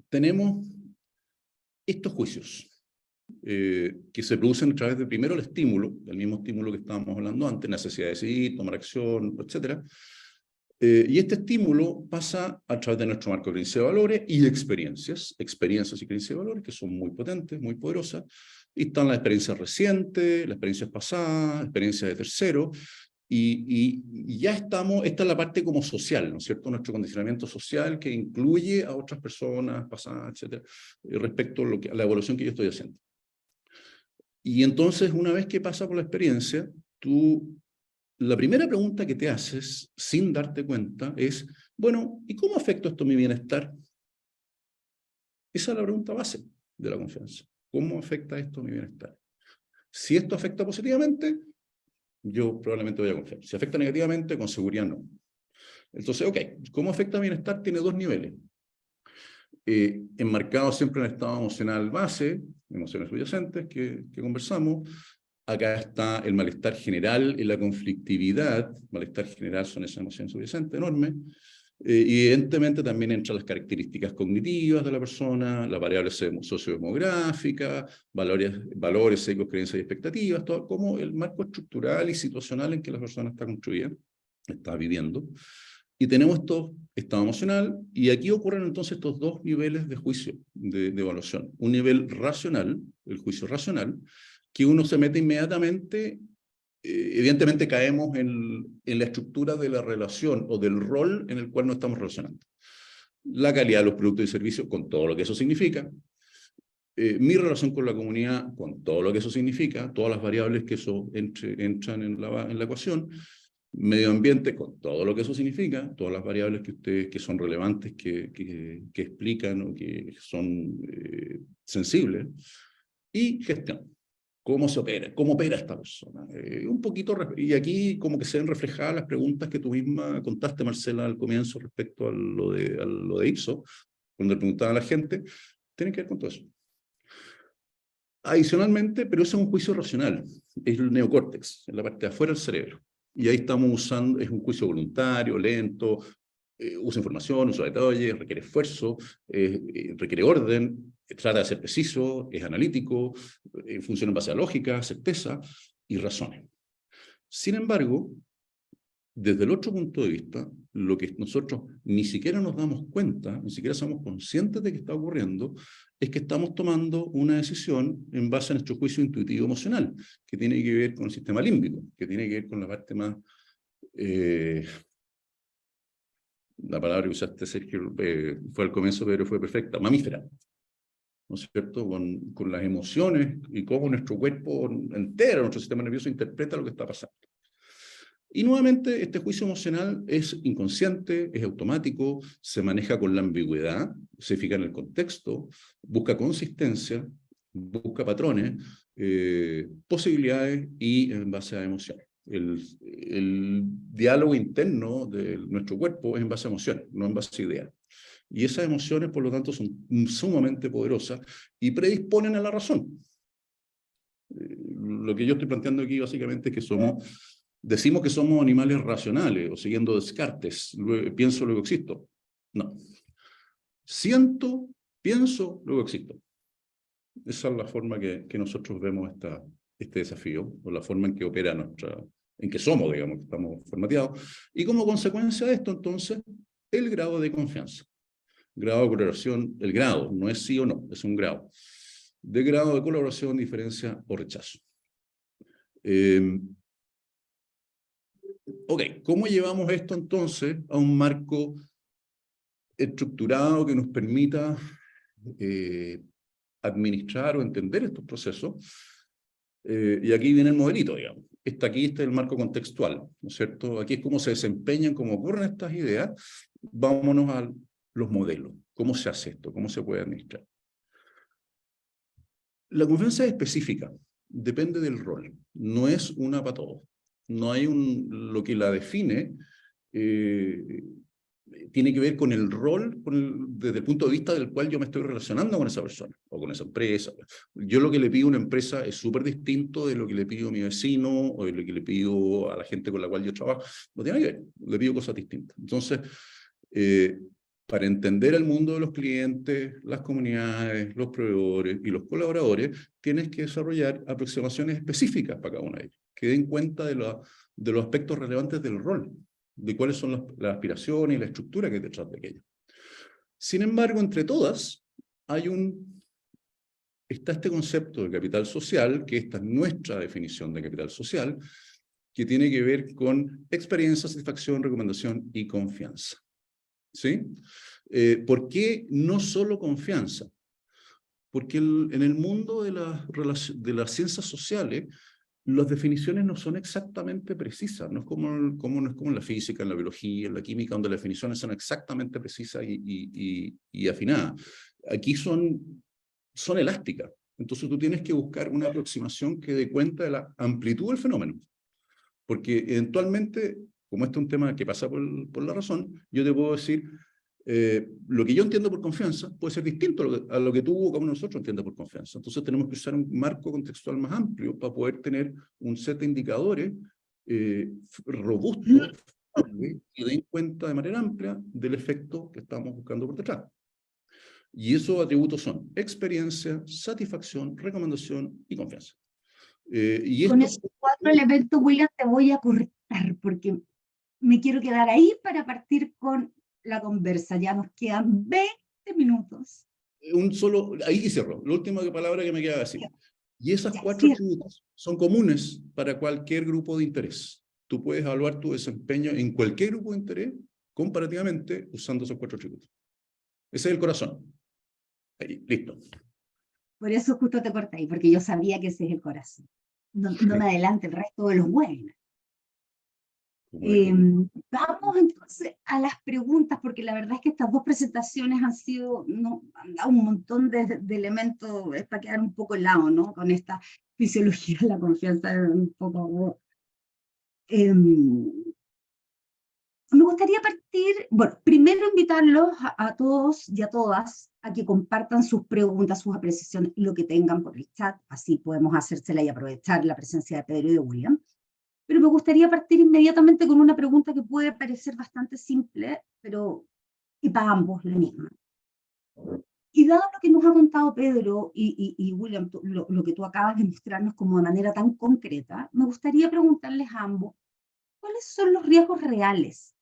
tenemos estos juicios que se producen a través de primero el estímulo, del mismo estímulo que estábamos hablando antes, necesidad de decidir, tomar acción, etc. Y este estímulo pasa a través de nuestro marco de creencias de valores y experiencias y creencias de valores que son muy potentes, muy poderosas, y están las experiencias recientes, las experiencias pasadas, experiencias de terceros, y ya estamos, esta es la parte como social, ¿no es cierto? Nuestro condicionamiento social que incluye a otras personas pasadas, etcétera, respecto a la evaluación que yo estoy haciendo. Y entonces, una vez que pasa por la experiencia, la primera pregunta que te haces, sin darte cuenta, es, bueno, ¿y cómo afecta esto mi bienestar? Esa es la pregunta base de la confianza. ¿Cómo afecta esto mi bienestar? Si esto afecta positivamente, yo probablemente voy a confiar. Si afecta negativamente, con seguridad no. Entonces, ok, ¿cómo afecta mi bienestar? Tiene dos niveles. Enmarcado siempre en el estado emocional base, emociones subyacentes que conversamos. Acá está el malestar general y la conflictividad. Malestar general son esas emociones subyacentes enormes. Y evidentemente también entran las características cognitivas de la persona, las variables sociodemográficas, valores, sesgos, creencias y expectativas, todo como el marco estructural y situacional en que la persona está construida, está viviendo. Y tenemos estado emocional, y aquí ocurren entonces estos dos niveles de juicio, de evaluación. Un nivel racional, el juicio racional, que uno se mete inmediatamente, evidentemente caemos en la estructura de la relación o del rol en el cual nos estamos relacionando. La calidad de los productos y servicios, con todo lo que eso significa. Mi relación con la comunidad, con todo lo que eso significa, todas las variables que eso entran en la ecuación. Medio ambiente, con todo lo que eso significa, todas las variables que son relevantes, que explican o que son sensibles. Y gestión. ¿Cómo se opera? ¿Cómo opera esta persona? Un poquito, y aquí como que se ven reflejadas las preguntas que tú misma contaste, Marcela, al comienzo respecto a lo de Ipsos, cuando le preguntaban a la gente, tienen que ver con todo eso. Adicionalmente, pero eso es un juicio racional, es el neocórtex, en la parte de afuera del cerebro. Y ahí estamos usando, es un juicio voluntario, lento, usa información, usa detalles, requiere esfuerzo, requiere orden, trata de ser preciso, es analítico, funciona en base a lógica, certeza y razones. Sin embargo, Desde el otro punto de vista, lo que nosotros ni siquiera nos damos cuenta, ni siquiera somos conscientes de que está ocurriendo, es que estamos tomando una decisión en base a nuestro juicio intuitivo emocional, que tiene que ver con el sistema límbico, que tiene que ver con la parte más, la palabra que usaste, Sergio, fue al comienzo, pero fue perfecta, mamífera, ¿no es cierto? Con las emociones y cómo nuestro cuerpo entero, nuestro sistema nervioso interpreta lo que está pasando. Y nuevamente, este juicio emocional es inconsciente, es automático, se maneja con la ambigüedad, se fija en el contexto, busca consistencia, busca patrones, posibilidades y en base a emociones. El diálogo interno de nuestro cuerpo es en base a emociones, no en base a ideas. Y esas emociones, por lo tanto, son sumamente poderosas y predisponen a la razón. Lo que yo estoy planteando aquí básicamente es que decimos que somos animales racionales, o siguiendo Descartes, pienso, luego existo. No. Siento, pienso, luego existo. Esa es la forma que nosotros vemos este desafío, o la forma en que opera en que somos, digamos, que estamos formateados. Y como consecuencia de esto, entonces, el grado de confianza. Grado de colaboración, el grado, no es sí o no, es un grado. De grado de colaboración, diferencia o rechazo. Ok, ¿cómo llevamos esto entonces a un marco estructurado que nos permita administrar o entender estos procesos? Y aquí viene el modelito, digamos. Aquí está el marco contextual, ¿no es cierto? Aquí es cómo se desempeñan, cómo ocurren estas ideas. Vámonos a los modelos. ¿Cómo se hace esto? ¿Cómo se puede administrar? La confianza es específica, depende del rol. No es una para todos. No hay lo que la define, tiene que ver con el rol, desde el punto de vista del cual yo me estoy relacionando con esa persona o con esa empresa. Yo lo que le pido a una empresa es súper distinto de lo que le pido a mi vecino o de lo que le pido a la gente con la cual yo trabajo. No tiene que ver, le pido cosas distintas. Entonces, para entender el mundo de los clientes, las comunidades, los proveedores y los colaboradores, tienes que desarrollar aproximaciones específicas para cada una de ellas, que den cuenta de los aspectos relevantes del rol, de cuáles son las aspiraciones y la estructura que hay detrás de aquello. Sin embargo, entre todas, está este concepto de capital social, que esta es nuestra definición de capital social, que tiene que ver con experiencia, satisfacción, recomendación y confianza. ¿Sí? ¿Por qué no solo confianza? Porque en el mundo de las ciencias sociales, las definiciones no son exactamente precisas, no es como en la física, en la biología, en la química, donde las definiciones son exactamente precisas y afinadas. Aquí son elásticas. Entonces tú tienes que buscar una aproximación que dé cuenta de la amplitud del fenómeno. Porque eventualmente, como este es un tema que pasa por la razón, yo te puedo decir, lo que yo entiendo por confianza puede ser distinto a lo que tú o como nosotros entiendes por confianza. Entonces tenemos que usar un marco contextual más amplio para poder tener un set de indicadores robustos que den cuenta de manera amplia del efecto que estamos buscando por detrás. Y esos atributos son experiencia, satisfacción, recomendación y confianza. Con esos 4 elementos, William, te voy a cortar porque me quiero quedar ahí para partir con la conversa. Ya nos quedan 20 minutos. Ahí cierro. La última palabra que me queda decir. Y esas 4 cierto. atributos son comunes para cualquier grupo de interés. Tú puedes evaluar tu desempeño en cualquier grupo de interés comparativamente usando esos 4 atributos. Ese es el corazón. Ahí, listo. Por eso justo te corté ahí, porque yo sabía que ese es el corazón. No me adelante el resto de los webinars. Vamos entonces a las preguntas, porque la verdad es que estas 2 presentaciones han dado un montón de elementos para quedar un poco helado, ¿no? Con esta fisiología de la confianza un poco... me gustaría partir, bueno, primero invitarlos a todos y a todas a que compartan sus preguntas, sus apreciaciones, lo que tengan por el chat, así podemos hacérsela y aprovechar la presencia de Pedro y de William. Pero me gustaría partir inmediatamente con una pregunta que puede parecer bastante simple, pero y para ambos la misma. Y dado lo que nos ha contado Pedro y William, lo que tú acabas de mostrarnos como de manera tan concreta, me gustaría preguntarles a ambos, ¿Cuáles son los riesgos reales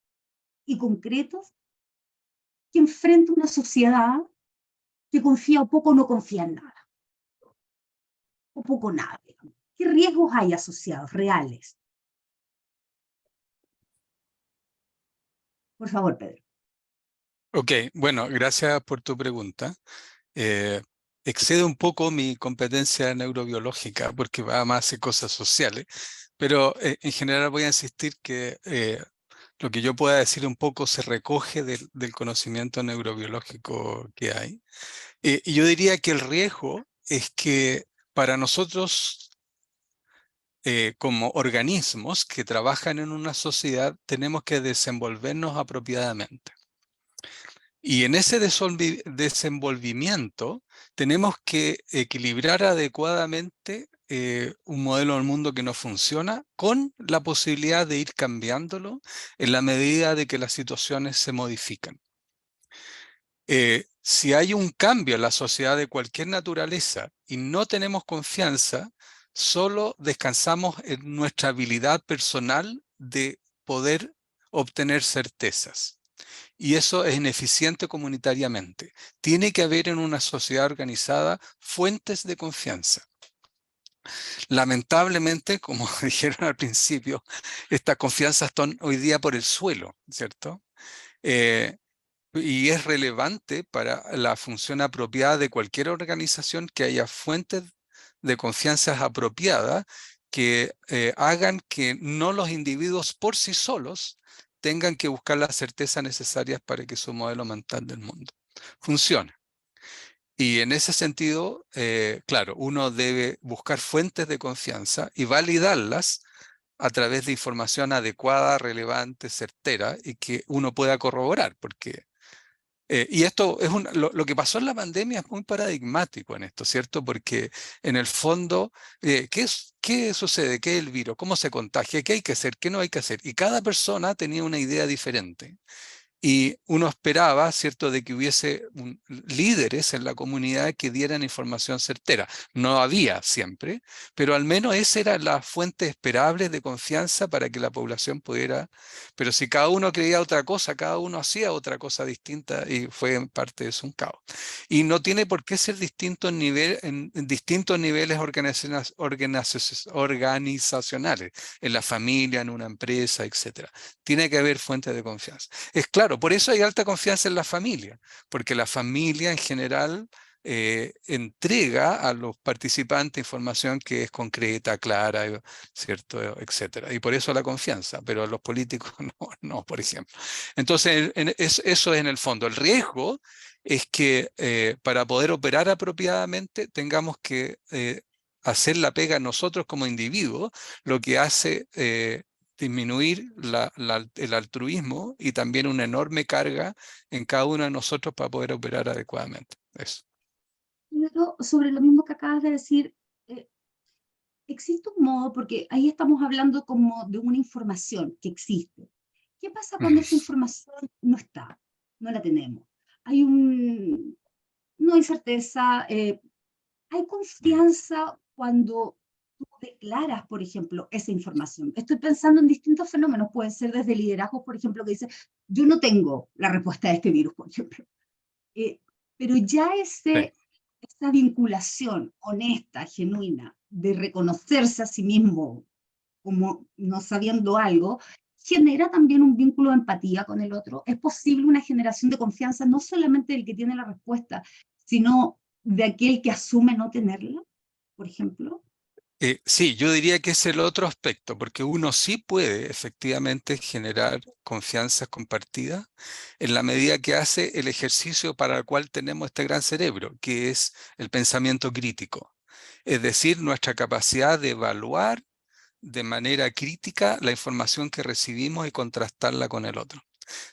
y concretos que enfrenta una sociedad que confía o poco o no confía en nada? O poco o nada, digamos. ¿Qué riesgos hay asociados, reales? Por favor, Pedro. Ok, bueno, gracias por tu pregunta. Excede un poco mi competencia neurobiológica porque va más de cosas sociales, pero en general voy a insistir que lo que yo pueda decir un poco se recoge del conocimiento neurobiológico que hay. Y yo diría que el riesgo es que para nosotros, como organismos que trabajan en una sociedad, tenemos que desenvolvernos apropiadamente. Y en ese desenvolvimiento tenemos que equilibrar adecuadamente un modelo del mundo que no funciona con la posibilidad de ir cambiándolo en la medida de que las situaciones se modifican. Si hay un cambio en la sociedad de cualquier naturaleza y no tenemos confianza, solo descansamos en nuestra habilidad personal de poder obtener certezas. Y eso es ineficiente comunitariamente. Tiene que haber en una sociedad organizada fuentes de confianza. Lamentablemente, como dijeron al principio, estas confianzas están hoy día por el suelo, ¿cierto? Y es relevante para la función apropiada de cualquier organización que haya fuentes de confianza apropiadas que hagan que no los individuos por sí solos tengan que buscar las certezas necesarias para que su modelo mental del mundo funcione. Y en ese sentido, claro, uno debe buscar fuentes de confianza y validarlas a través de información adecuada, relevante, certera y que uno pueda corroborar, porque y esto es lo que pasó en la pandemia es muy paradigmático en esto, ¿cierto? Porque en el fondo, ¿qué sucede? ¿Qué es el virus? ¿Cómo se contagia? ¿Qué hay que hacer? ¿Qué no hay que hacer? Y cada persona tenía una idea diferente. Y uno esperaba, ¿cierto?, de que hubiese líderes en la comunidad que dieran información certera. No había siempre, pero al menos esa era la fuente esperable de confianza para que la población pudiera. Pero si cada uno creía otra cosa, cada uno hacía otra cosa distinta y fue en parte de eso un caos. Y no tiene por qué ser distinto en distintos niveles organizacionales, en la familia, en una empresa, etc. Tiene que haber fuentes de confianza. Es claro, por eso hay alta confianza en la familia, porque la familia en general entrega a los participantes información que es concreta, clara, ¿cierto? Etcétera. Y por eso la confianza, pero a los políticos no, por ejemplo. Entonces, eso es en el fondo. El riesgo es que para poder operar apropiadamente tengamos que hacer la pega nosotros como individuos, lo que hace disminuir el altruismo y también una enorme carga en cada uno de nosotros para poder operar adecuadamente. Eso. Pero sobre lo mismo que acabas de decir, existe un modo, porque ahí estamos hablando como de una información que existe. ¿Qué pasa cuando esa información no está? No la tenemos. No hay certeza, hay confianza cuando tú declaras, por ejemplo, esa información. Estoy pensando en distintos fenómenos, pueden ser desde liderazgos, por ejemplo, que dice, yo no tengo la respuesta a este virus, por ejemplo. Pero ya Sí. esa vinculación honesta, genuina, de reconocerse a sí mismo como no sabiendo algo, genera también un vínculo de empatía con el otro. Es posible una generación de confianza no solamente del que tiene la respuesta, sino de aquel que asume no tenerla, por ejemplo. Sí, yo diría que es el otro aspecto, porque uno sí puede efectivamente generar confianza compartida en la medida que hace el ejercicio para el cual tenemos este gran cerebro, que es el pensamiento crítico. Es decir, nuestra capacidad de evaluar de manera crítica la información que recibimos y contrastarla con el otro.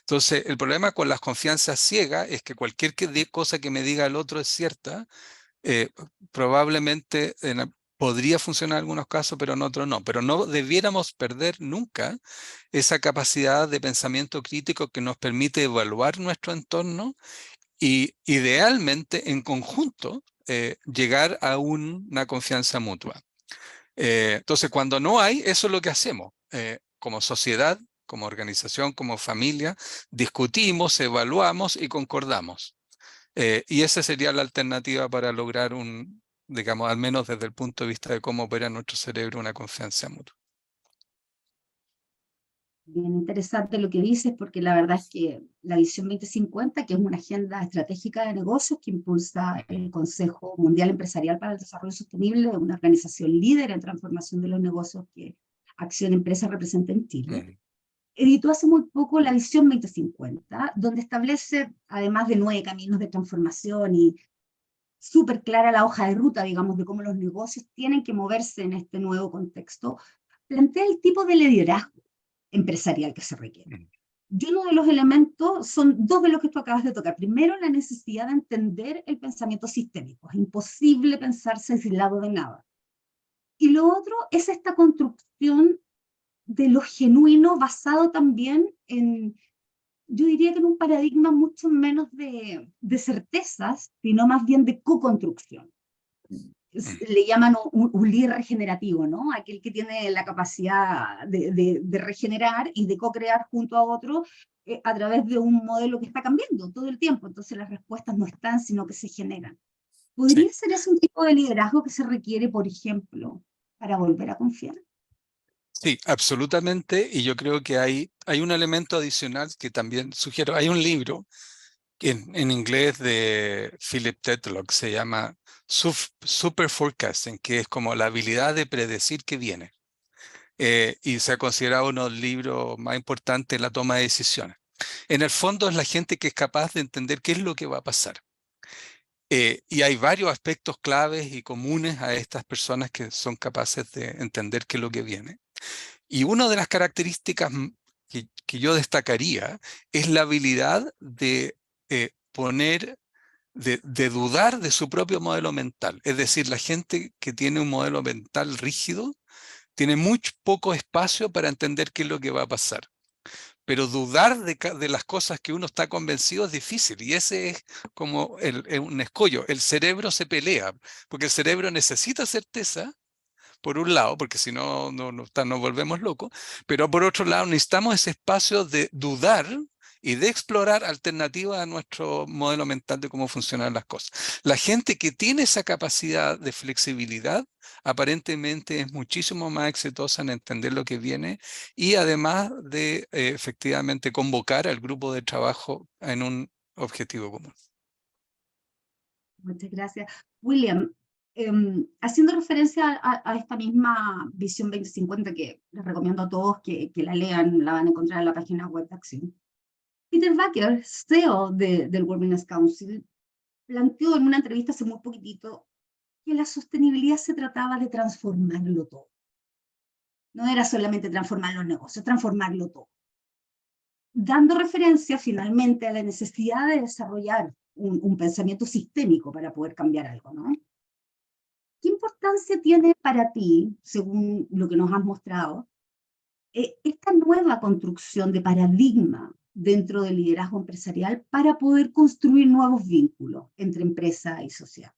Entonces, el problema con las confianzas ciegas es que cualquier cosa que me diga el otro es cierta, probablemente podría funcionar en algunos casos, pero en otros no. Pero no debiéramos perder nunca esa capacidad de pensamiento crítico que nos permite evaluar nuestro entorno y idealmente en conjunto llegar a una confianza mutua. Entonces, cuando no hay, eso es lo que hacemos. como sociedad, como organización, como familia, discutimos, evaluamos y concordamos. Y esa sería la alternativa para lograr digamos, al menos desde el punto de vista de cómo opera nuestro cerebro, una confianza mutua. Bien interesante lo que dices, porque la verdad es que la Visión 2050, que es una agenda estratégica de negocios que impulsa el Consejo Mundial Empresarial para el Desarrollo Sostenible, una organización líder en transformación de los negocios que Acción Empresa representa en Chile, editó hace muy poco la Visión 2050, donde establece, además de 9 caminos de transformación y súper clara la hoja de ruta, digamos, de cómo los negocios tienen que moverse en este nuevo contexto, plantea el tipo de liderazgo empresarial que se requiere. Y uno de los elementos son dos de los que tú acabas de tocar. Primero, la necesidad de entender el pensamiento sistémico. Es imposible pensarse aislado de nada. Y lo otro es esta construcción de lo genuino basado también en, yo diría que en un paradigma mucho menos de certezas, sino más bien de co-construcción. Le llaman un líder regenerativo, ¿no? Aquel que tiene la capacidad de regenerar y de co-crear junto a otro a través de un modelo que está cambiando todo el tiempo. Entonces las respuestas no están, sino que se generan. ¿Podría Sí. ser ese un tipo de liderazgo que se requiere, por ejemplo, para volver a confiar? Sí, absolutamente. Y yo creo que hay un elemento adicional que también sugiero. Hay un libro en inglés de Philip Tetlock, se llama Super Forecasting, que es como la habilidad de predecir qué viene. Y se ha considerado uno de los libros más importantes en la toma de decisiones. En el fondo es la gente que es capaz de entender qué es lo que va a pasar. Y hay varios aspectos claves y comunes a estas personas que son capaces de entender qué es lo que viene. Y una de las características que yo destacaría es la habilidad de de dudar de su propio modelo mental. Es decir, la gente que tiene un modelo mental rígido tiene muy poco espacio para entender qué es lo que va a pasar. Pero dudar de las cosas que uno está convencido es difícil, y ese es como un escollo. El cerebro se pelea, porque el cerebro necesita certeza, por un lado, porque si no, nos volvemos locos, pero por otro lado necesitamos ese espacio de dudar y de explorar alternativas a nuestro modelo mental de cómo funcionan las cosas. La gente que tiene esa capacidad de flexibilidad aparentemente es muchísimo más exitosa en entender lo que viene y además de efectivamente convocar al grupo de trabajo en un objetivo común. Muchas gracias. William, haciendo referencia a esta misma Visión 2050 que les recomiendo a todos que la lean, la van a encontrar en la página web de Acción. Peter Drucker, CEO del World Business Council, planteó en una entrevista hace muy poquitito que la sostenibilidad se trataba de transformarlo todo. No era solamente transformar los negocios, transformarlo todo. Dando referencia finalmente a la necesidad de desarrollar un pensamiento sistémico para poder cambiar algo, ¿no? ¿Qué importancia tiene para ti, según lo que nos has mostrado, esta nueva construcción de paradigma dentro del liderazgo empresarial para poder construir nuevos vínculos entre empresa y sociedad?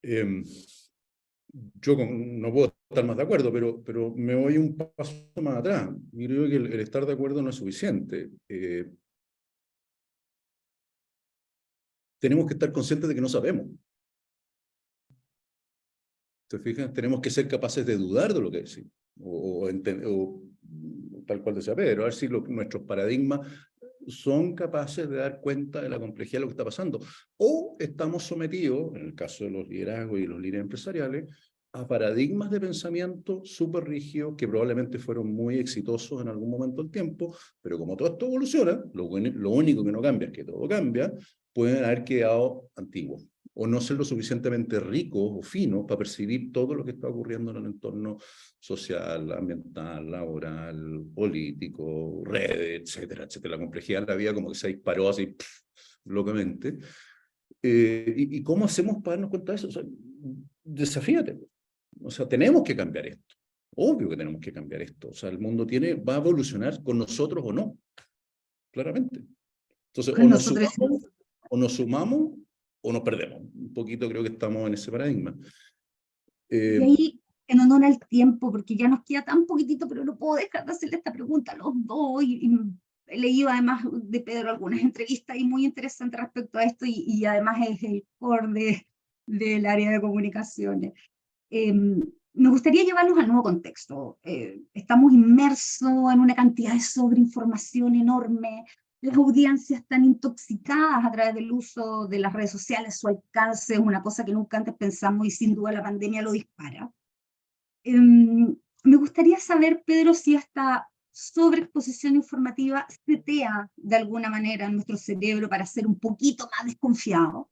Yo no puedo estar más de acuerdo, pero me voy un paso más atrás. Y creo que el estar de acuerdo no es suficiente. Tenemos que estar conscientes de que no sabemos. ¿Te fijas? Tenemos que ser capaces de dudar de lo que decimos, o tal cual decía Pedro, a ver si nuestros paradigmas son capaces de dar cuenta de la complejidad de lo que está pasando. O estamos sometidos, en el caso de los liderazgos y los líderes empresariales, a paradigmas de pensamiento súper rígidos que probablemente fueron muy exitosos en algún momento del tiempo, pero como todo esto evoluciona, lo único que no cambia es que todo cambia, pueden haber quedado antiguos o no ser lo suficientemente ricos o finos para percibir todo lo que está ocurriendo en el entorno social, ambiental, laboral, político, redes, etcétera, etcétera. La complejidad de la vida como que se disparó así locamente. ¿Y cómo hacemos para darnos cuenta de eso? O sea, desafíate. O sea, tenemos que cambiar esto. Obvio que tenemos que cambiar esto. O sea, el mundo va a evolucionar con nosotros o no. Claramente. Entonces, o nos sumamos o nos perdemos. Un poquito creo que estamos en ese paradigma. Y ahí en honor al tiempo, porque ya nos queda tan poquitito, pero no puedo dejar de hacerle esta pregunta a los dos, y he leído además de Pedro algunas entrevistas y muy interesantes respecto a esto, y además es el core del área de comunicaciones. Me gustaría llevarlos al nuevo contexto. Estamos inmersos en una cantidad de sobreinformación enorme. Las audiencias están intoxicadas a través del uso de las redes sociales. Su alcance es una cosa que nunca antes pensamos y sin duda la pandemia lo dispara. Me gustaría saber, Pedro, si esta sobreexposición informativa setea de alguna manera nuestro cerebro para ser un poquito más desconfiado.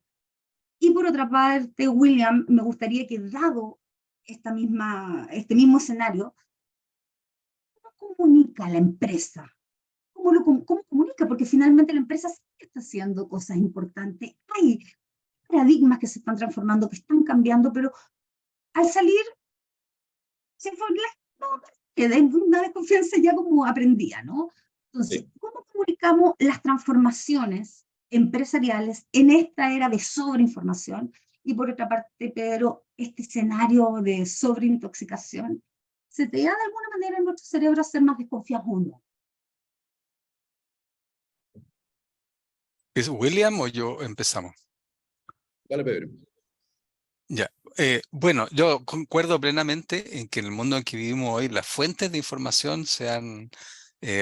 Y por otra parte, William, me gustaría que, dado este mismo escenario, ¿cómo comunica la empresa? ¿Cómo comunica? Porque finalmente la empresa sí está haciendo cosas importantes. Hay paradigmas que se están transformando, que están cambiando, pero al salir, queda una desconfianza ya como aprendida, ¿no? Entonces, Sí. ¿cómo comunicamos las transformaciones empresariales en esta era de sobreinformación? Y por otra parte, Pedro, este escenario de sobreintoxicación, ¿se te da de alguna manera en nuestro cerebro a ser más desconfiados o no? ¿Es William o yo empezamos? Dale, Pedro. Ya. Bueno, yo concuerdo plenamente en que en el mundo en que vivimos hoy las fuentes de información se han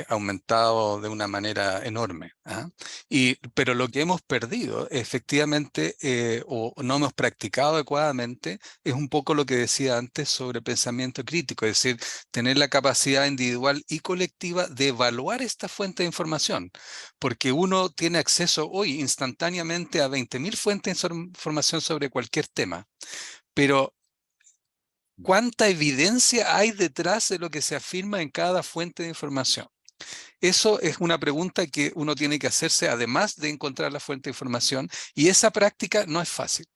aumentado de una manera enorme. ¿Ah? Pero lo que hemos perdido, efectivamente, o no hemos practicado adecuadamente, es un poco lo que decía antes sobre pensamiento crítico, es decir, tener la capacidad individual y colectiva de evaluar esta fuente de información, porque uno tiene acceso hoy instantáneamente a 20.000 fuentes de información sobre cualquier tema. Pero, ¿cuánta evidencia hay detrás de lo que se afirma en cada fuente de información? Eso es una pregunta que uno tiene que hacerse, además de encontrar la fuente de información, y esa práctica no es fácil.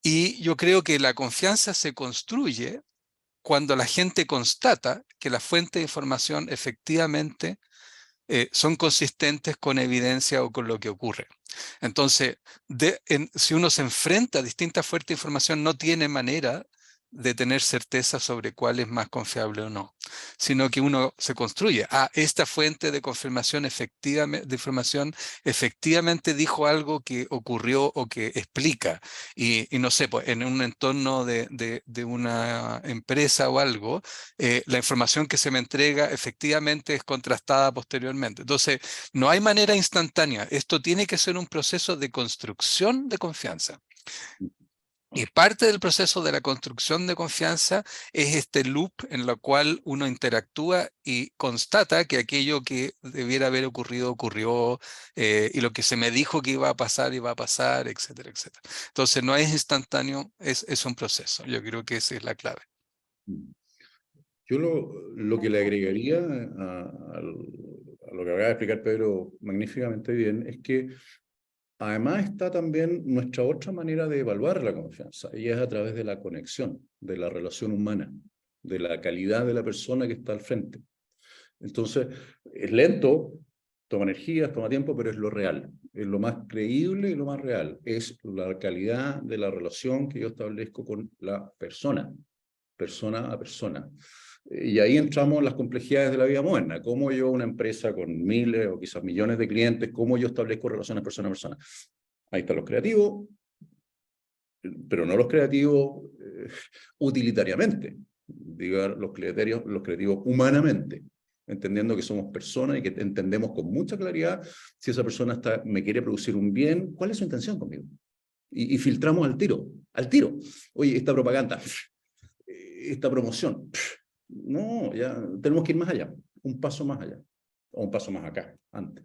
Y yo creo que la confianza se construye cuando la gente constata que las fuentes de información efectivamente son consistentes con evidencia o con lo que ocurre. Entonces, si uno se enfrenta a distintas fuentes de información, no tiene manera de tener certeza sobre cuál es más confiable o no, sino que uno se construye. Esta fuente de confirmación de información efectivamente dijo algo que ocurrió o que explica. Y no sé, pues, en un entorno de una empresa o algo, la información que se me entrega efectivamente es contrastada posteriormente. Entonces, no hay manera instantánea. Esto tiene que ser un proceso de construcción de confianza. Y parte del proceso de la construcción de confianza es este loop en el cual uno interactúa y constata que aquello que debiera haber ocurrido, ocurrió, y lo que se me dijo que iba a pasar, etcétera, etcétera. Entonces no es instantáneo, es un proceso. Yo creo que esa es la clave. Yo lo que le agregaría a lo que acaba de explicar Pedro magníficamente bien es que además está también nuestra otra manera de evaluar la confianza, y es a través de la conexión, de la relación humana, de la calidad de la persona que está al frente. Entonces, es lento, toma energías, toma tiempo, pero es lo real, es lo más creíble y lo más real, es la calidad de la relación que yo establezco con la persona a persona. Y ahí entramos en las complejidades de la vida moderna. ¿Cómo yo, una empresa con miles o quizás millones de clientes, cómo yo establezco relaciones persona a persona? Ahí están los creativos, pero no los creativos utilitariamente, digo, los creativos humanamente, entendiendo que somos personas y que entendemos con mucha claridad si esa persona me quiere producir un bien, cuál es su intención conmigo. Y filtramos al tiro. Oye, esta propaganda, esta promoción, no, ya tenemos que ir más allá, un paso más allá, o un paso más acá, antes.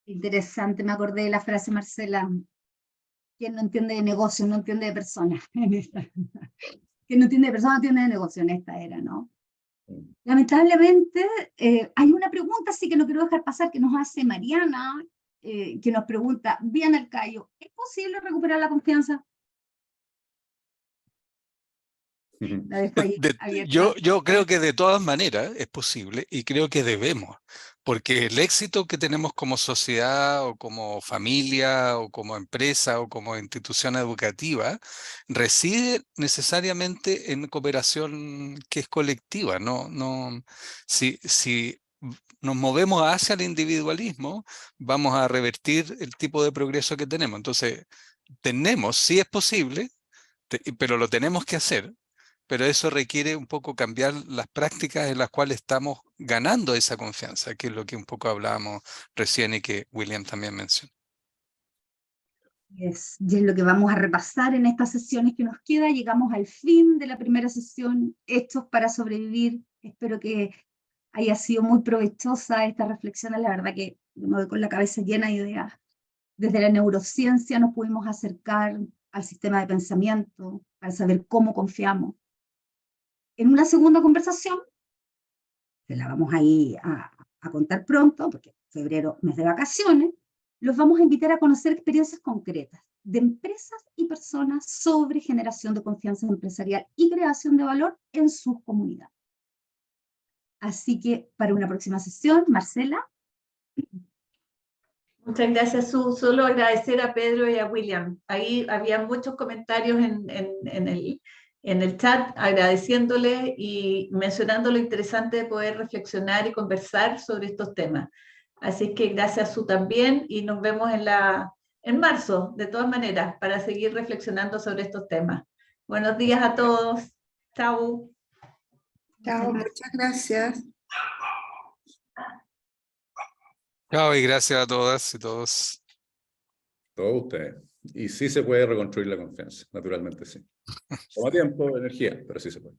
Interesante, me acordé de la frase, Marcela: quien no entiende de negocio no entiende de personas. Quien no entiende de personas no entiende de negocio en esta era, ¿no? Lamentablemente, hay una pregunta, sí, que no quiero dejar pasar, que nos hace Mariana, que nos pregunta, bien Alcayo, ¿es posible recuperar la confianza? La dejo ahí abierta. Yo creo que de todas maneras es posible y creo que debemos, porque el éxito que tenemos como sociedad o como familia o como empresa o como institución educativa reside necesariamente en cooperación que es colectiva. Si nos movemos hacia el individualismo, vamos a revertir el tipo de progreso que tenemos. Entonces, sí es posible, pero lo tenemos que hacer. Pero eso requiere un poco cambiar las prácticas en las cuales estamos ganando esa confianza, que es lo que un poco hablábamos recién y que William también mencionó. Y es lo que vamos a repasar en estas sesiones que nos queda. Llegamos al fin de la primera sesión, Hechos para sobrevivir. Espero que haya sido muy provechosa esta reflexión. La verdad que me voy con la cabeza llena de ideas. Desde la neurociencia nos pudimos acercar al sistema de pensamiento para saber cómo confiamos. En una segunda conversación, que la vamos a ir a contar pronto, porque febrero, mes de vacaciones, los vamos a invitar a conocer experiencias concretas de empresas y personas sobre generación de confianza empresarial y creación de valor en sus comunidades. Así que para una próxima sesión, Marcela. Muchas gracias, Su. Solo agradecer a Pedro y a William. Ahí había muchos comentarios en el chat agradeciéndole y mencionando lo interesante de poder reflexionar y conversar sobre estos temas. Así que gracias, Su, también, y nos vemos en marzo, de todas maneras, para seguir reflexionando sobre estos temas. Buenos días a todos. Chao. Chao, muchas gracias. Chao y gracias a todas y todos. Todos ustedes. Y sí se puede reconstruir la confianza, naturalmente sí. Toma tiempo, energía, pero sí se puede.